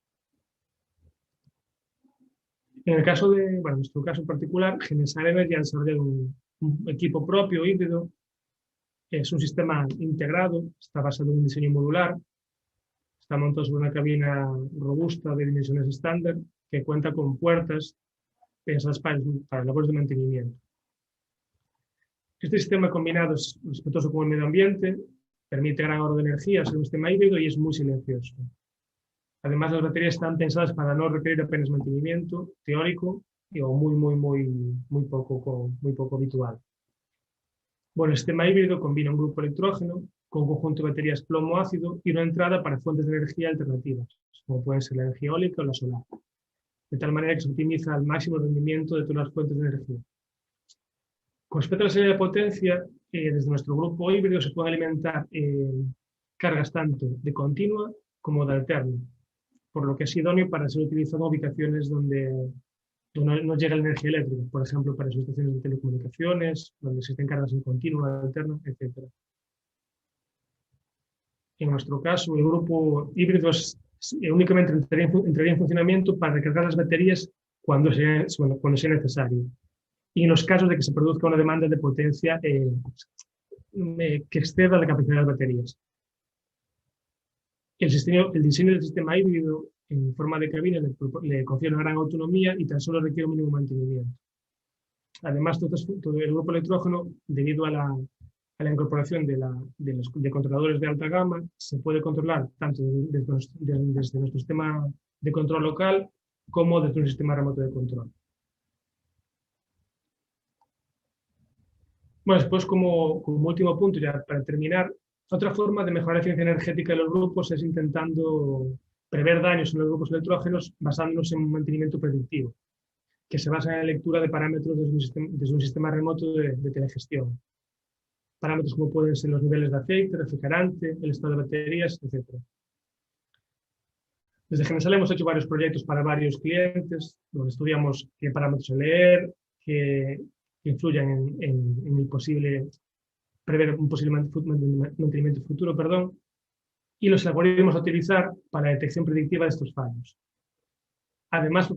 Speaker 6: En el caso en nuestro caso en particular, GNSI Energy ha desarrollado un equipo propio híbrido. Es un sistema integrado, está basado en un diseño modular, está montado sobre una cabina robusta de dimensiones estándar que cuenta con puertas pensadas para labores de mantenimiento. Este sistema combinado es respetuoso con el medio ambiente, permite gran ahorro de energía, es un sistema híbrido y es muy silencioso. Además, las baterías están pensadas para no requerir apenas mantenimiento teórico o muy poco habitual. Bueno, el sistema híbrido combina un grupo electrógeno con un conjunto de baterías plomo-ácido y una entrada para fuentes de energía alternativas, como pueden ser la energía eólica o la solar, de tal manera que se optimiza al máximo el rendimiento de todas las fuentes de energía. Con respecto a la salida de potencia, desde nuestro grupo híbrido se pueden alimentar cargas tanto de continua como de alterna, por lo que es idóneo para ser utilizado en ubicaciones donde no llega la energía eléctrica, por ejemplo, para subestaciones de telecomunicaciones, donde existen cargas en continua, alterna, etc. En nuestro caso, el grupo híbrido únicamente entraría en funcionamiento para recargar las baterías cuando sea necesario. Y en los casos de que se produzca una demanda de potencia que exceda la capacidad de las baterías. El diseño del sistema híbrido en forma de cabina le confiere una gran autonomía y tan solo requiere un mínimo mantenimiento. Además, todo el grupo electrógeno, debido a la incorporación de controladores de alta gama, se puede controlar tanto desde nuestro sistema de control local como desde un sistema remoto de control. Bueno, después como último punto, ya para terminar, otra forma de mejorar la eficiencia energética de los grupos es intentando prever daños en los grupos electrógenos basándonos en un mantenimiento predictivo, que se basa en la lectura de parámetros desde un sistema remoto de telegestión. Parámetros como pueden ser los niveles de aceite, refrigerante, el estado de baterías, etc. Desde GNSL hemos hecho varios proyectos para varios clientes, donde estudiamos qué parámetros leer, que influyan en el posible prever un posible mantenimiento futuro, y los algoritmos a utilizar para la detección predictiva de estos fallos. Además,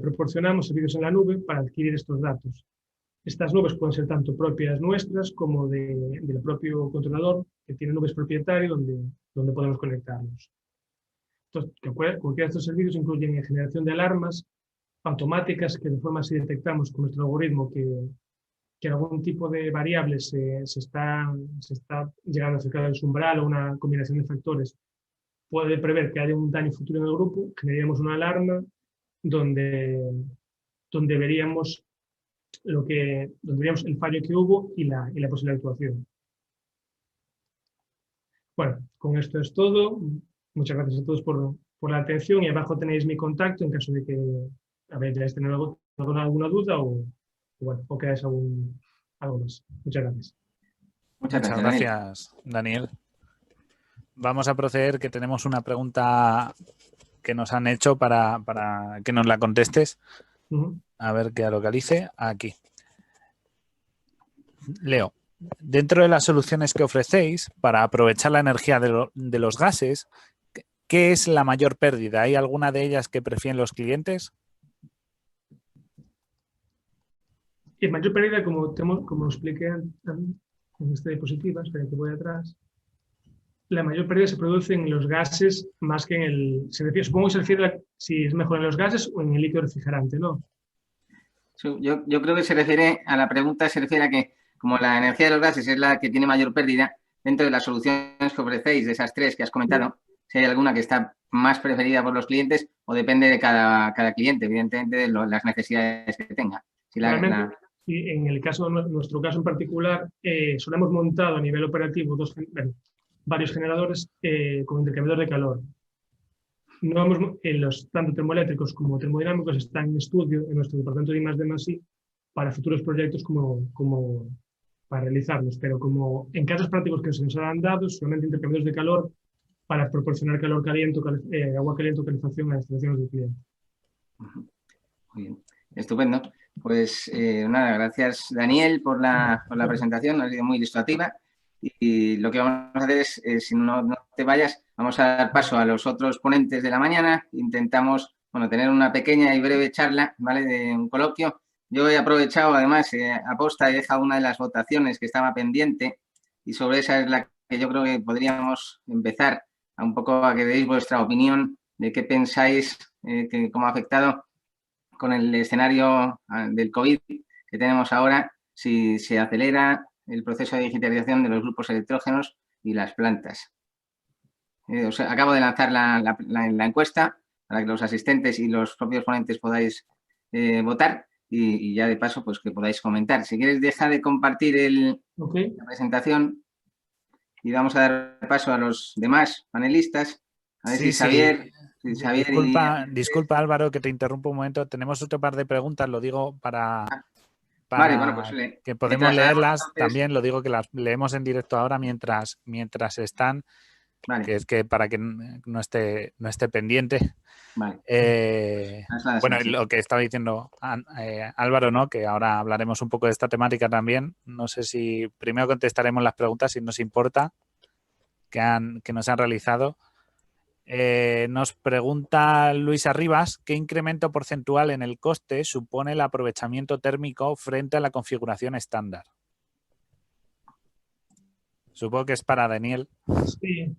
Speaker 6: proporcionamos servicios en la nube para adquirir estos datos, Estas nubes pueden ser tanto propias nuestras como del propio controlador, que tiene nubes propietarias donde podemos conectarlos. Entonces, cualquiera de estos servicios incluyen generación de alarmas automáticas que de forma así detectamos con nuestro algoritmo que algún tipo de variable se está llegando a acercar del umbral o una combinación de factores puede prever que haya un daño futuro en el grupo, generaríamos una alarma donde veríamos el fallo que hubo y la posible actuación. Bueno, con esto es todo. Muchas gracias a todos por la atención y abajo tenéis mi contacto en caso de que hayáis tenido alguna duda o queráis algo más. Muchas gracias.
Speaker 2: Muchas
Speaker 3: Muchas gracias, Daniel. Vamos a proceder, que tenemos una pregunta que nos han hecho para que nos la contestes. A ver que la localice. Aquí. Leo. Dentro de las soluciones que ofrecéis para aprovechar la energía de los gases, ¿qué es la mayor pérdida? ¿Hay alguna de ellas que prefieren los clientes?
Speaker 6: Y mayor pérdida, como expliqué en esta diapositiva, espera que voy atrás, la mayor pérdida se produce en los gases más que en el... supongo que se refiere a si es mejor en los gases o en el líquido refrigerante, ¿no?
Speaker 2: Yo creo que se refiere a la pregunta, se refiere a que como la energía de los gases es la que tiene mayor pérdida, dentro de las soluciones que ofrecéis, de esas tres que has comentado, si hay alguna que está más preferida por los clientes o depende de cada cliente, evidentemente, de las necesidades que tenga.
Speaker 6: Y en el caso, nuestro caso en particular, solo hemos montado a nivel operativo varios generadores con intercambiador de calor. Los tanto termoeléctricos como termodinámicos están en estudio en nuestro departamento de I+D+I para futuros proyectos como para realizarlos, pero como en casos prácticos que se nos han dado, solamente intercambiadores de calor para proporcionar calor caliente, agua caliente o calefacción a las instalaciones del cliente.
Speaker 2: Muy bien, estupendo. Pues nada, gracias Daniel por la presentación, ha sido muy ilustrativa. Y lo que vamos a hacer es, si no te vayas, vamos a dar paso a los otros ponentes de la mañana. Intentamos, tener una pequeña y breve charla, ¿vale? De un coloquio. Yo he aprovechado, además, aposta, he dejado una de las votaciones que estaba pendiente y sobre esa es la que yo creo que podríamos empezar un poco a que deis vuestra opinión de qué pensáis, cómo ha afectado con el escenario del COVID que tenemos ahora, si se acelera el proceso de digitalización de los grupos electrógenos y las plantas. Acabo de lanzar la encuesta para que los asistentes y los propios ponentes podáis votar y ya de paso pues que podáis comentar. Si quieres, deja de compartir la presentación y vamos a dar paso a los demás panelistas. A ver si Xavier... Sí, Xavier
Speaker 3: disculpa, Álvaro, que te interrumpo un momento. Tenemos otro par de preguntas, lo digo para
Speaker 2: vale, pues
Speaker 3: que podemos leerlas. Entonces... También lo digo que las leemos en directo ahora mientras están, vale. Que es que para que no esté pendiente.
Speaker 2: Vale.
Speaker 3: Bueno, lo que estaba diciendo Álvaro, ¿no? Que ahora hablaremos un poco de esta temática también. No sé si primero contestaremos las preguntas, si nos importa, que nos han realizado. Nos pregunta Luis Arribas, ¿qué incremento porcentual en el coste supone el aprovechamiento térmico frente a la configuración estándar? Supongo que es para Daniel.
Speaker 6: Sí.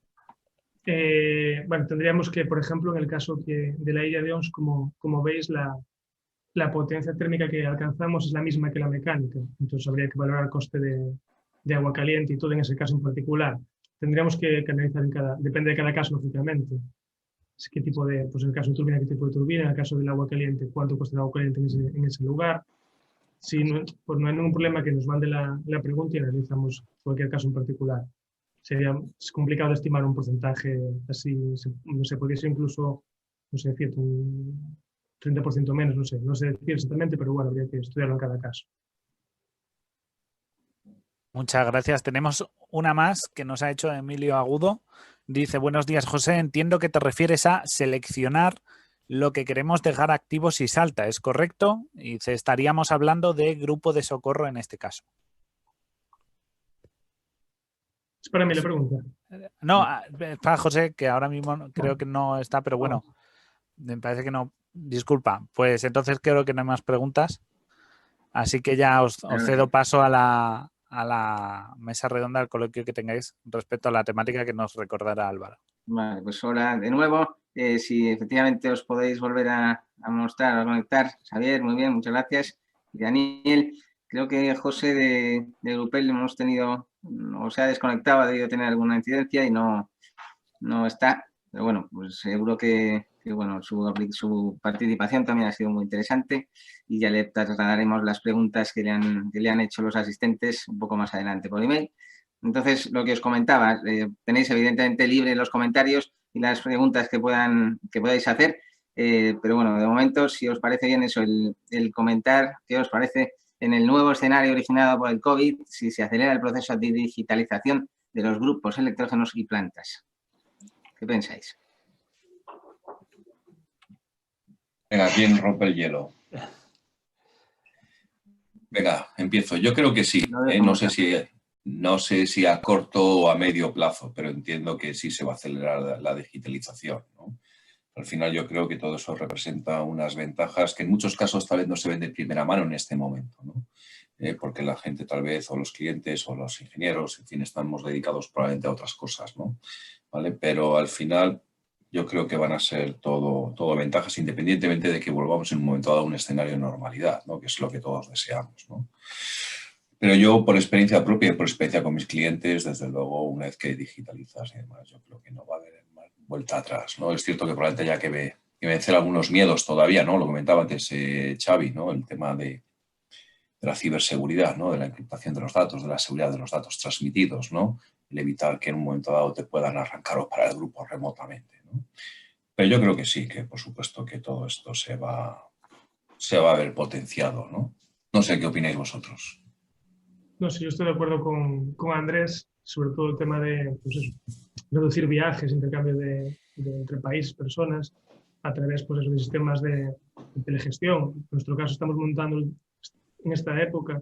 Speaker 6: Tendríamos que, por ejemplo, en el caso de la illa de Oms, como veis, la potencia térmica que alcanzamos es la misma que la mecánica. Entonces habría que valorar el coste de agua caliente y todo en ese caso en particular. Tendríamos que analizar depende de cada caso, lógicamente. ¿Qué tipo pues en el caso de turbina, qué tipo de turbina? En el caso del agua caliente, ¿cuánto cuesta el agua caliente en ese lugar? Si no, pues no hay ningún problema que nos mande la pregunta y analizamos cualquier caso en particular. Es complicado estimar un porcentaje así, no sé, podría ser incluso, no sé, un 30% menos, no sé decir exactamente, pero bueno, habría que estudiarlo en cada caso.
Speaker 3: Muchas gracias. Tenemos una más que nos ha hecho Emilio Agudo. Dice, buenos días, José. Entiendo que te refieres a seleccionar lo que queremos dejar activo si salta. ¿Es correcto? Y estaríamos hablando de grupo de socorro en este caso.
Speaker 6: Es para mí la pregunta.
Speaker 3: No, para José, que ahora mismo creo que no está, pero bueno, me parece que no. Disculpa. Pues entonces creo que no hay más preguntas. Así que ya os cedo paso a la mesa redonda, al coloquio que tengáis respecto a la temática que nos recordará Álvaro.
Speaker 2: Vale, pues hola de nuevo. Si efectivamente os podéis volver a mostrar, a conectar. Xavier, muy bien, muchas gracias. Y Daniel, creo que José de Grupel hemos tenido, o se ha desconectado, ha debido tener alguna incidencia y no está. Pero bueno, pues seguro que bueno, su participación también ha sido muy interesante y ya le trasladaremos las preguntas que le han hecho los asistentes un poco más adelante por email. Entonces, lo que os comentaba, tenéis evidentemente libre los comentarios y las preguntas que podáis hacer, pero bueno, de momento, si os parece bien eso, el comentar qué os parece en el nuevo escenario originado por el COVID, si se acelera el proceso de digitalización de los grupos electrógenos y plantas. ¿Qué pensáis?
Speaker 5: Venga, ¿quién rompe el hielo? Venga, empiezo. Yo creo que sí. No sé si a corto o a medio plazo, pero entiendo que sí se va a acelerar la digitalización, ¿no? Al final yo creo que todo eso representa unas ventajas que en muchos casos tal vez no se ven de primera mano en este momento, ¿no? Porque la gente tal vez, o los clientes o los ingenieros, en fin, estamos dedicados probablemente a otras cosas, ¿no? ¿Vale? Pero al final yo creo que van a ser todo ventajas, independientemente de que volvamos en un momento dado a un escenario de normalidad, ¿no? Que es lo que todos deseamos, ¿no? Pero yo, por experiencia propia y por experiencia con mis clientes, desde luego, una vez que digitalizas y demás, yo creo que no va a haber vuelta atrás, ¿no? Es cierto que probablemente haya que vencer algunos miedos todavía, ¿no? Lo comentaba antes Xavi, ¿no? El tema de la ciberseguridad, ¿no? De la encriptación de los datos, de la seguridad de los datos transmitidos, ¿no? El evitar que en un momento dado te puedan arrancar o parar el grupo remotamente, ¿no? Pero yo creo que sí, que por supuesto que todo esto se va a ver potenciado, ¿no? No sé qué opináis vosotros.
Speaker 6: No sé, yo estoy de acuerdo con Andrés, sobre todo el tema de pues eso, reducir viajes, intercambio entre países, personas, a través pues eso, de sistemas de telegestión. En nuestro caso estamos montando en esta época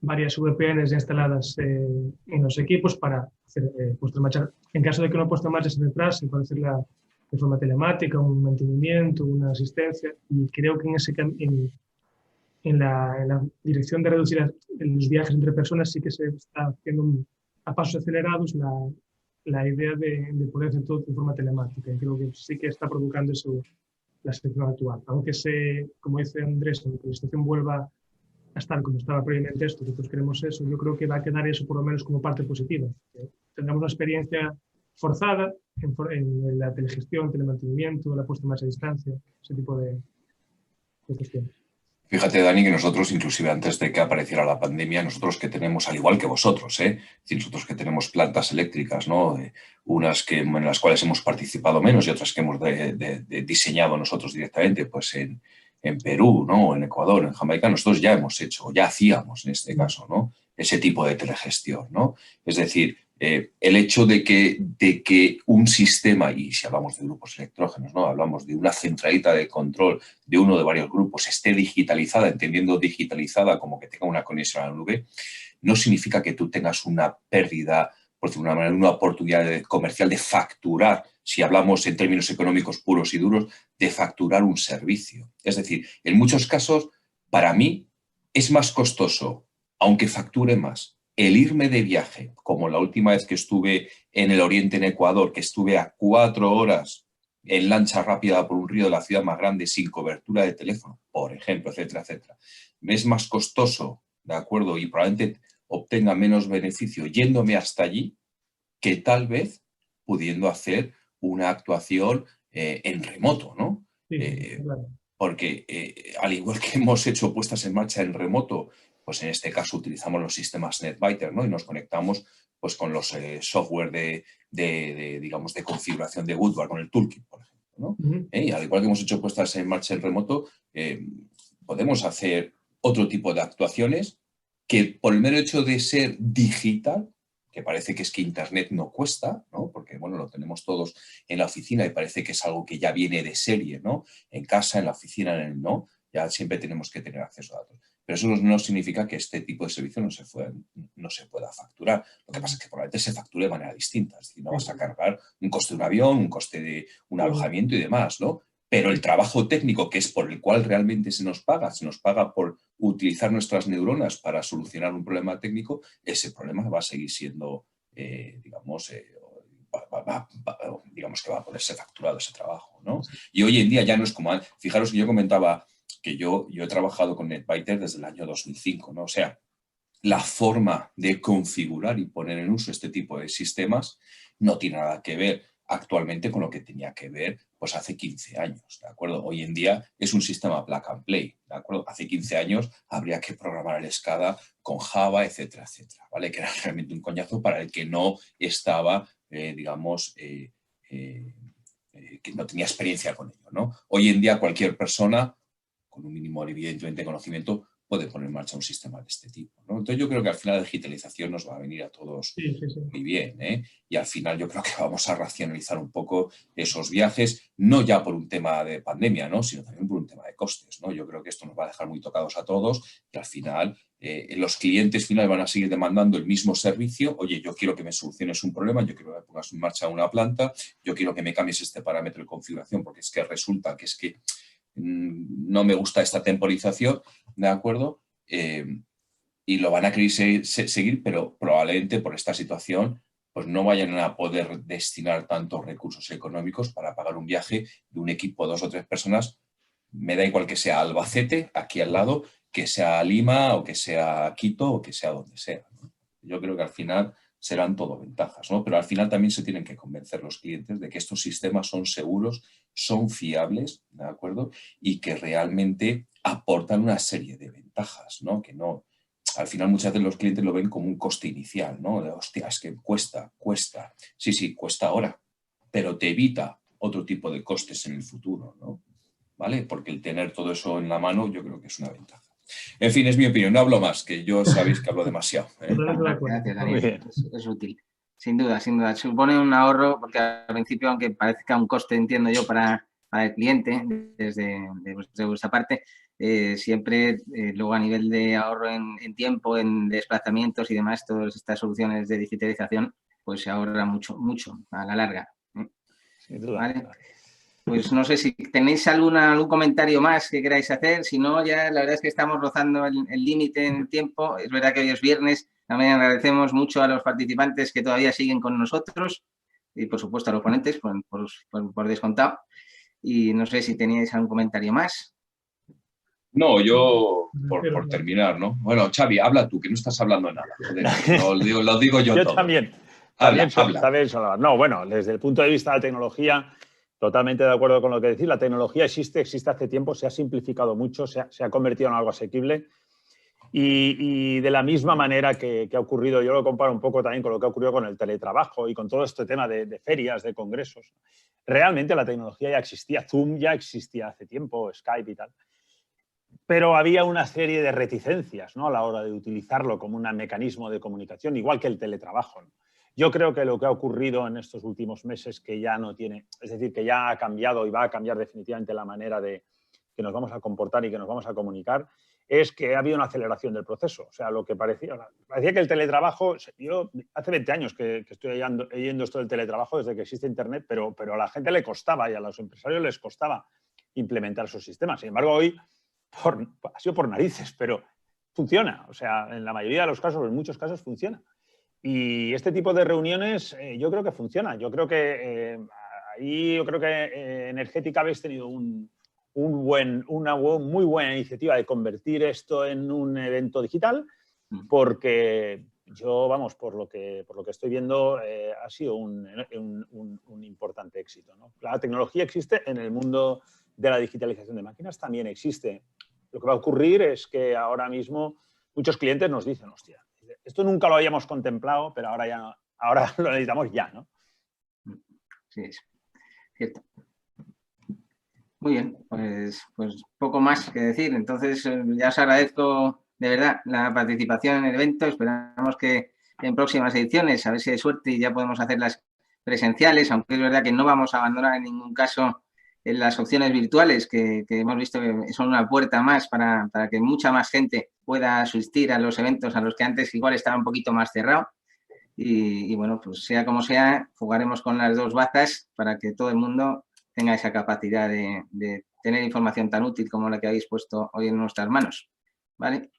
Speaker 6: varias VPNs instaladas en los equipos para hacer puesta en marcha. En caso de que una puesta en marcha se retrase, para hacerla de forma telemática, un mantenimiento, una asistencia. Y creo que en la dirección de reducir los viajes entre personas sí que se está haciendo a pasos acelerados la idea de poder hacer todo de forma telemática. Y creo que sí que está provocando eso la situación actual. Aunque como dice Andrés, aunque la situación vuelva a estar como estaba previamente esto, que todos queremos eso, yo creo que va a quedar eso por lo menos como parte positiva. Tendremos una experiencia forzada en la telegestión, telemantenimiento, la puesta en marcha a distancia, ese tipo de cuestiones.
Speaker 5: Fíjate, Dani, que nosotros, inclusive antes de que apareciera la pandemia, nosotros que tenemos, al igual que vosotros, nosotros que tenemos plantas eléctricas, ¿no? Unas en las cuales hemos participado menos y otras que hemos diseñado nosotros directamente, pues en Perú, ¿no? En Ecuador, en Jamaica, nosotros ya hemos hecho, ya hacíamos en este caso, ¿no? Ese tipo de telegestión, ¿no? Es decir, el hecho de que un sistema, y si hablamos de grupos electrógenos, ¿no? Hablamos de una centralita de control de uno de varios grupos, esté digitalizada, entendiendo digitalizada como que tenga una conexión a la nube, no significa que tú tengas una pérdida, por decirlo de una manera, una oportunidad comercial de facturar, si hablamos en términos económicos puros y duros, de facturar un servicio. Es decir, en muchos casos, para mí, es más costoso, aunque facture más, el irme de viaje, como la última vez que estuve en el Oriente, en Ecuador, que estuve a 4 horas en lancha rápida por un río de la ciudad más grande sin cobertura de teléfono, por ejemplo, etcétera, etcétera. Me es más costoso, ¿de acuerdo? Y probablemente obtenga menos beneficio yéndome hasta allí que tal vez pudiendo hacer una actuación en remoto, ¿no?
Speaker 6: Sí, claro.
Speaker 5: Porque al igual que hemos hecho puestas en marcha en remoto, pues en este caso utilizamos los sistemas NetBiter, ¿no? Y nos conectamos pues con los software digamos, de configuración de Woodward, con el Toolkit, por ejemplo, ¿no? Y al igual que hemos hecho puestas en marcha en remoto, podemos hacer otro tipo de actuaciones que por el mero hecho de ser digital, que parece que es que Internet no cuesta, ¿no? Porque, bueno, lo tenemos todos en la oficina y parece que es algo que ya viene de serie, ¿no? En casa, en la oficina, ¿no? Ya siempre tenemos que tener acceso a datos. Pero eso no significa que este tipo de servicio no se pueda facturar. Lo que pasa es que probablemente se facture de manera distinta. Es decir, no vas a cargar un coste de un avión, un coste de un alojamiento y demás, ¿no? Pero el trabajo técnico, que es por el cual realmente se nos paga por utilizar nuestras neuronas para solucionar un problema técnico, ese problema va a seguir siendo, digamos que va a poder ser facturado ese trabajo, ¿no? Y hoy en día ya no es como antes. Fijaros que yo comentaba que yo he trabajado con NetBiter desde el año 2005, ¿no? O sea, la forma de configurar y poner en uso este tipo de sistemas no tiene nada que ver actualmente con lo que tenía que ver pues hace 15 años, ¿de acuerdo? Hoy en día es un sistema plug and play, ¿de acuerdo? Hace 15 años habría que programar el SCADA con Java, etcétera, etcétera, ¿vale? Que era realmente un coñazo para el que no estaba, que no tenía experiencia con ello, ¿no? Hoy en día cualquier persona, con un mínimo evidentemente conocimiento, puede poner en marcha un sistema de este tipo, ¿no? Entonces yo creo que al final la digitalización nos va a venir a todos muy bien, ¿eh? Y al final yo creo que vamos a racionalizar un poco esos viajes, no ya por un tema de pandemia, ¿no? Sino también por un tema de costes, ¿no? Yo creo que esto nos va a dejar muy tocados a todos y al final los clientes finales van a seguir demandando el mismo servicio. Oye, yo quiero que me soluciones un problema, yo quiero que me pongas en marcha una planta, yo quiero que me cambies este parámetro de configuración porque es que resulta que es que no me gusta esta temporización, ¿de acuerdo? Y lo van a querer seguir, pero probablemente por esta situación pues no vayan a poder destinar tantos recursos económicos para pagar un viaje de un equipo de 2 o 3 personas. Me da igual que sea Albacete, aquí al lado, que sea Lima o que sea Quito o que sea donde sea, ¿no? Yo creo que al final serán todo ventajas, ¿no? Pero al final también se tienen que convencer los clientes de que estos sistemas son seguros, son fiables, ¿de acuerdo? Y que realmente aportan una serie de ventajas, ¿no? Que no, al final muchas veces los clientes lo ven como un coste inicial, ¿no? De, hostia, es que cuesta. Sí, cuesta ahora, pero te evita otro tipo de costes en el futuro, ¿no? ¿Vale? Porque el tener todo eso en la mano yo creo que es una ventaja. En fin, es mi opinión, no hablo más, que yo sabéis que hablo demasiado, ¿eh?
Speaker 2: Gracias, Daniel. Es útil. Sin duda. Supone un ahorro, porque al principio, aunque parezca un coste, entiendo yo, para el cliente, desde vuestra parte, siempre luego a nivel de ahorro en tiempo, en desplazamientos y demás, todas estas soluciones de digitalización, pues se ahorra mucho a la larga.
Speaker 4: Sin duda.
Speaker 2: ¿Vale? Pues no sé si tenéis algún comentario más que queráis hacer. Si no, ya la verdad es que estamos rozando el límite en tiempo. Es verdad que hoy es viernes. También agradecemos mucho a los participantes que todavía siguen con nosotros y, por supuesto, a los ponentes, por descontado. Y no sé si teníais algún comentario más.
Speaker 5: No, yo, por terminar, ¿no? Bueno, Xavi, habla tú, que no estás hablando nada. Joder, lo digo yo todo.
Speaker 4: También
Speaker 5: Habla.
Speaker 4: No, bueno, desde el punto de vista de la tecnología, totalmente de acuerdo con lo que decís. La tecnología existe hace tiempo, se ha simplificado mucho, se ha convertido en algo asequible. Y de la misma manera que ha ocurrido, yo lo comparo un poco también con lo que ha ocurrido con el teletrabajo y con todo este tema de ferias, de congresos. Realmente la tecnología ya existía, Zoom ya existía hace tiempo, Skype y tal. Pero había una serie de reticencias, ¿no? A la hora de utilizarlo como un mecanismo de comunicación, igual que el teletrabajo, ¿no? Yo creo que lo que ha ocurrido en estos últimos meses que ya no tiene, es decir, que ya ha cambiado y va a cambiar definitivamente la manera de que nos vamos a comportar y que nos vamos a comunicar, es que ha habido una aceleración del proceso. O sea, lo que parecía que el teletrabajo, yo hace 20 años que estoy oyendo esto del teletrabajo desde que existe Internet, pero a la gente le costaba y a los empresarios les costaba implementar esos sistemas. Sin embargo, hoy ha sido por narices, pero funciona. O sea, en la mayoría de los casos, en muchos casos funciona. Y este tipo de reuniones yo creo que funciona. Yo creo que Energética habéis tenido una muy buena iniciativa de convertir esto en un evento digital, porque yo, vamos, por lo que estoy viendo, ha sido un importante éxito, ¿no? La tecnología existe en el mundo de la digitalización de máquinas, también existe. Lo que va a ocurrir es que ahora mismo muchos clientes nos dicen, hostia, esto nunca lo habíamos contemplado, pero ahora lo necesitamos ya, ¿no?
Speaker 2: Sí, es cierto. Muy bien, pues poco más que decir. Entonces, ya os agradezco de verdad la participación en el evento. Esperamos que en próximas ediciones, a ver si hay suerte y ya podemos hacerlas presenciales, aunque es verdad que no vamos a abandonar en ningún caso en las opciones virtuales, que hemos visto que son una puerta más para que mucha más gente pueda asistir a los eventos a los que antes igual estaba un poquito más cerrado. Y bueno, pues sea como sea, jugaremos con las dos bazas para que todo el mundo tenga esa capacidad de tener información tan útil como la que habéis puesto hoy en nuestras manos. ¿vale?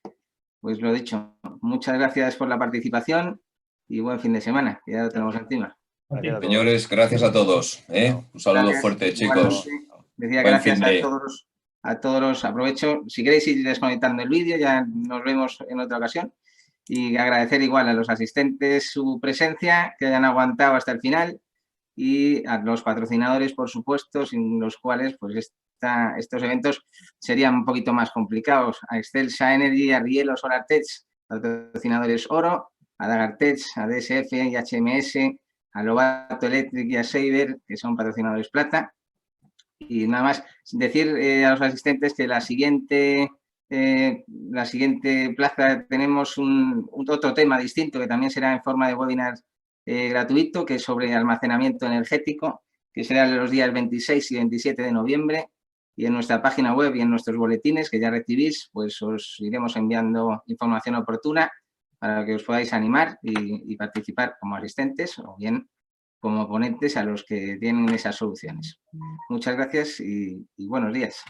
Speaker 2: Pues lo dicho, muchas gracias por la participación y buen fin de semana, que ya lo tenemos encima.
Speaker 4: Gracias a todos.
Speaker 5: Señores, gracias a todos. Un saludo
Speaker 2: Gracias,
Speaker 5: fuerte, chicos.
Speaker 2: igualmente. Decía
Speaker 5: Buen
Speaker 2: gracias
Speaker 5: fin de-
Speaker 2: a todos los, aprovecho, si queréis ir desconectando el vídeo, ya nos vemos en otra ocasión, y agradecer igual a los asistentes su presencia, que hayan aguantado hasta el final, y a los patrocinadores, por supuesto, sin los cuales pues estos eventos serían un poquito más complicados. A Excelsa Energy, a Rielo, SolarTech, patrocinadores oro, a Dagartech, a DSF y HMS, a Lobato Electric y a Saber, que son patrocinadores plata. Y nada más decir a los asistentes que la siguiente plaza tenemos otro tema distinto que también será en forma de webinar gratuito, que es sobre almacenamiento energético, que será los días 26 y 27 de noviembre. Y en nuestra página web y en nuestros boletines que ya recibís, pues os iremos enviando información oportuna para que os podáis animar y participar como asistentes o bien como ponentes a los que tienen esas soluciones. Muchas gracias y buenos días.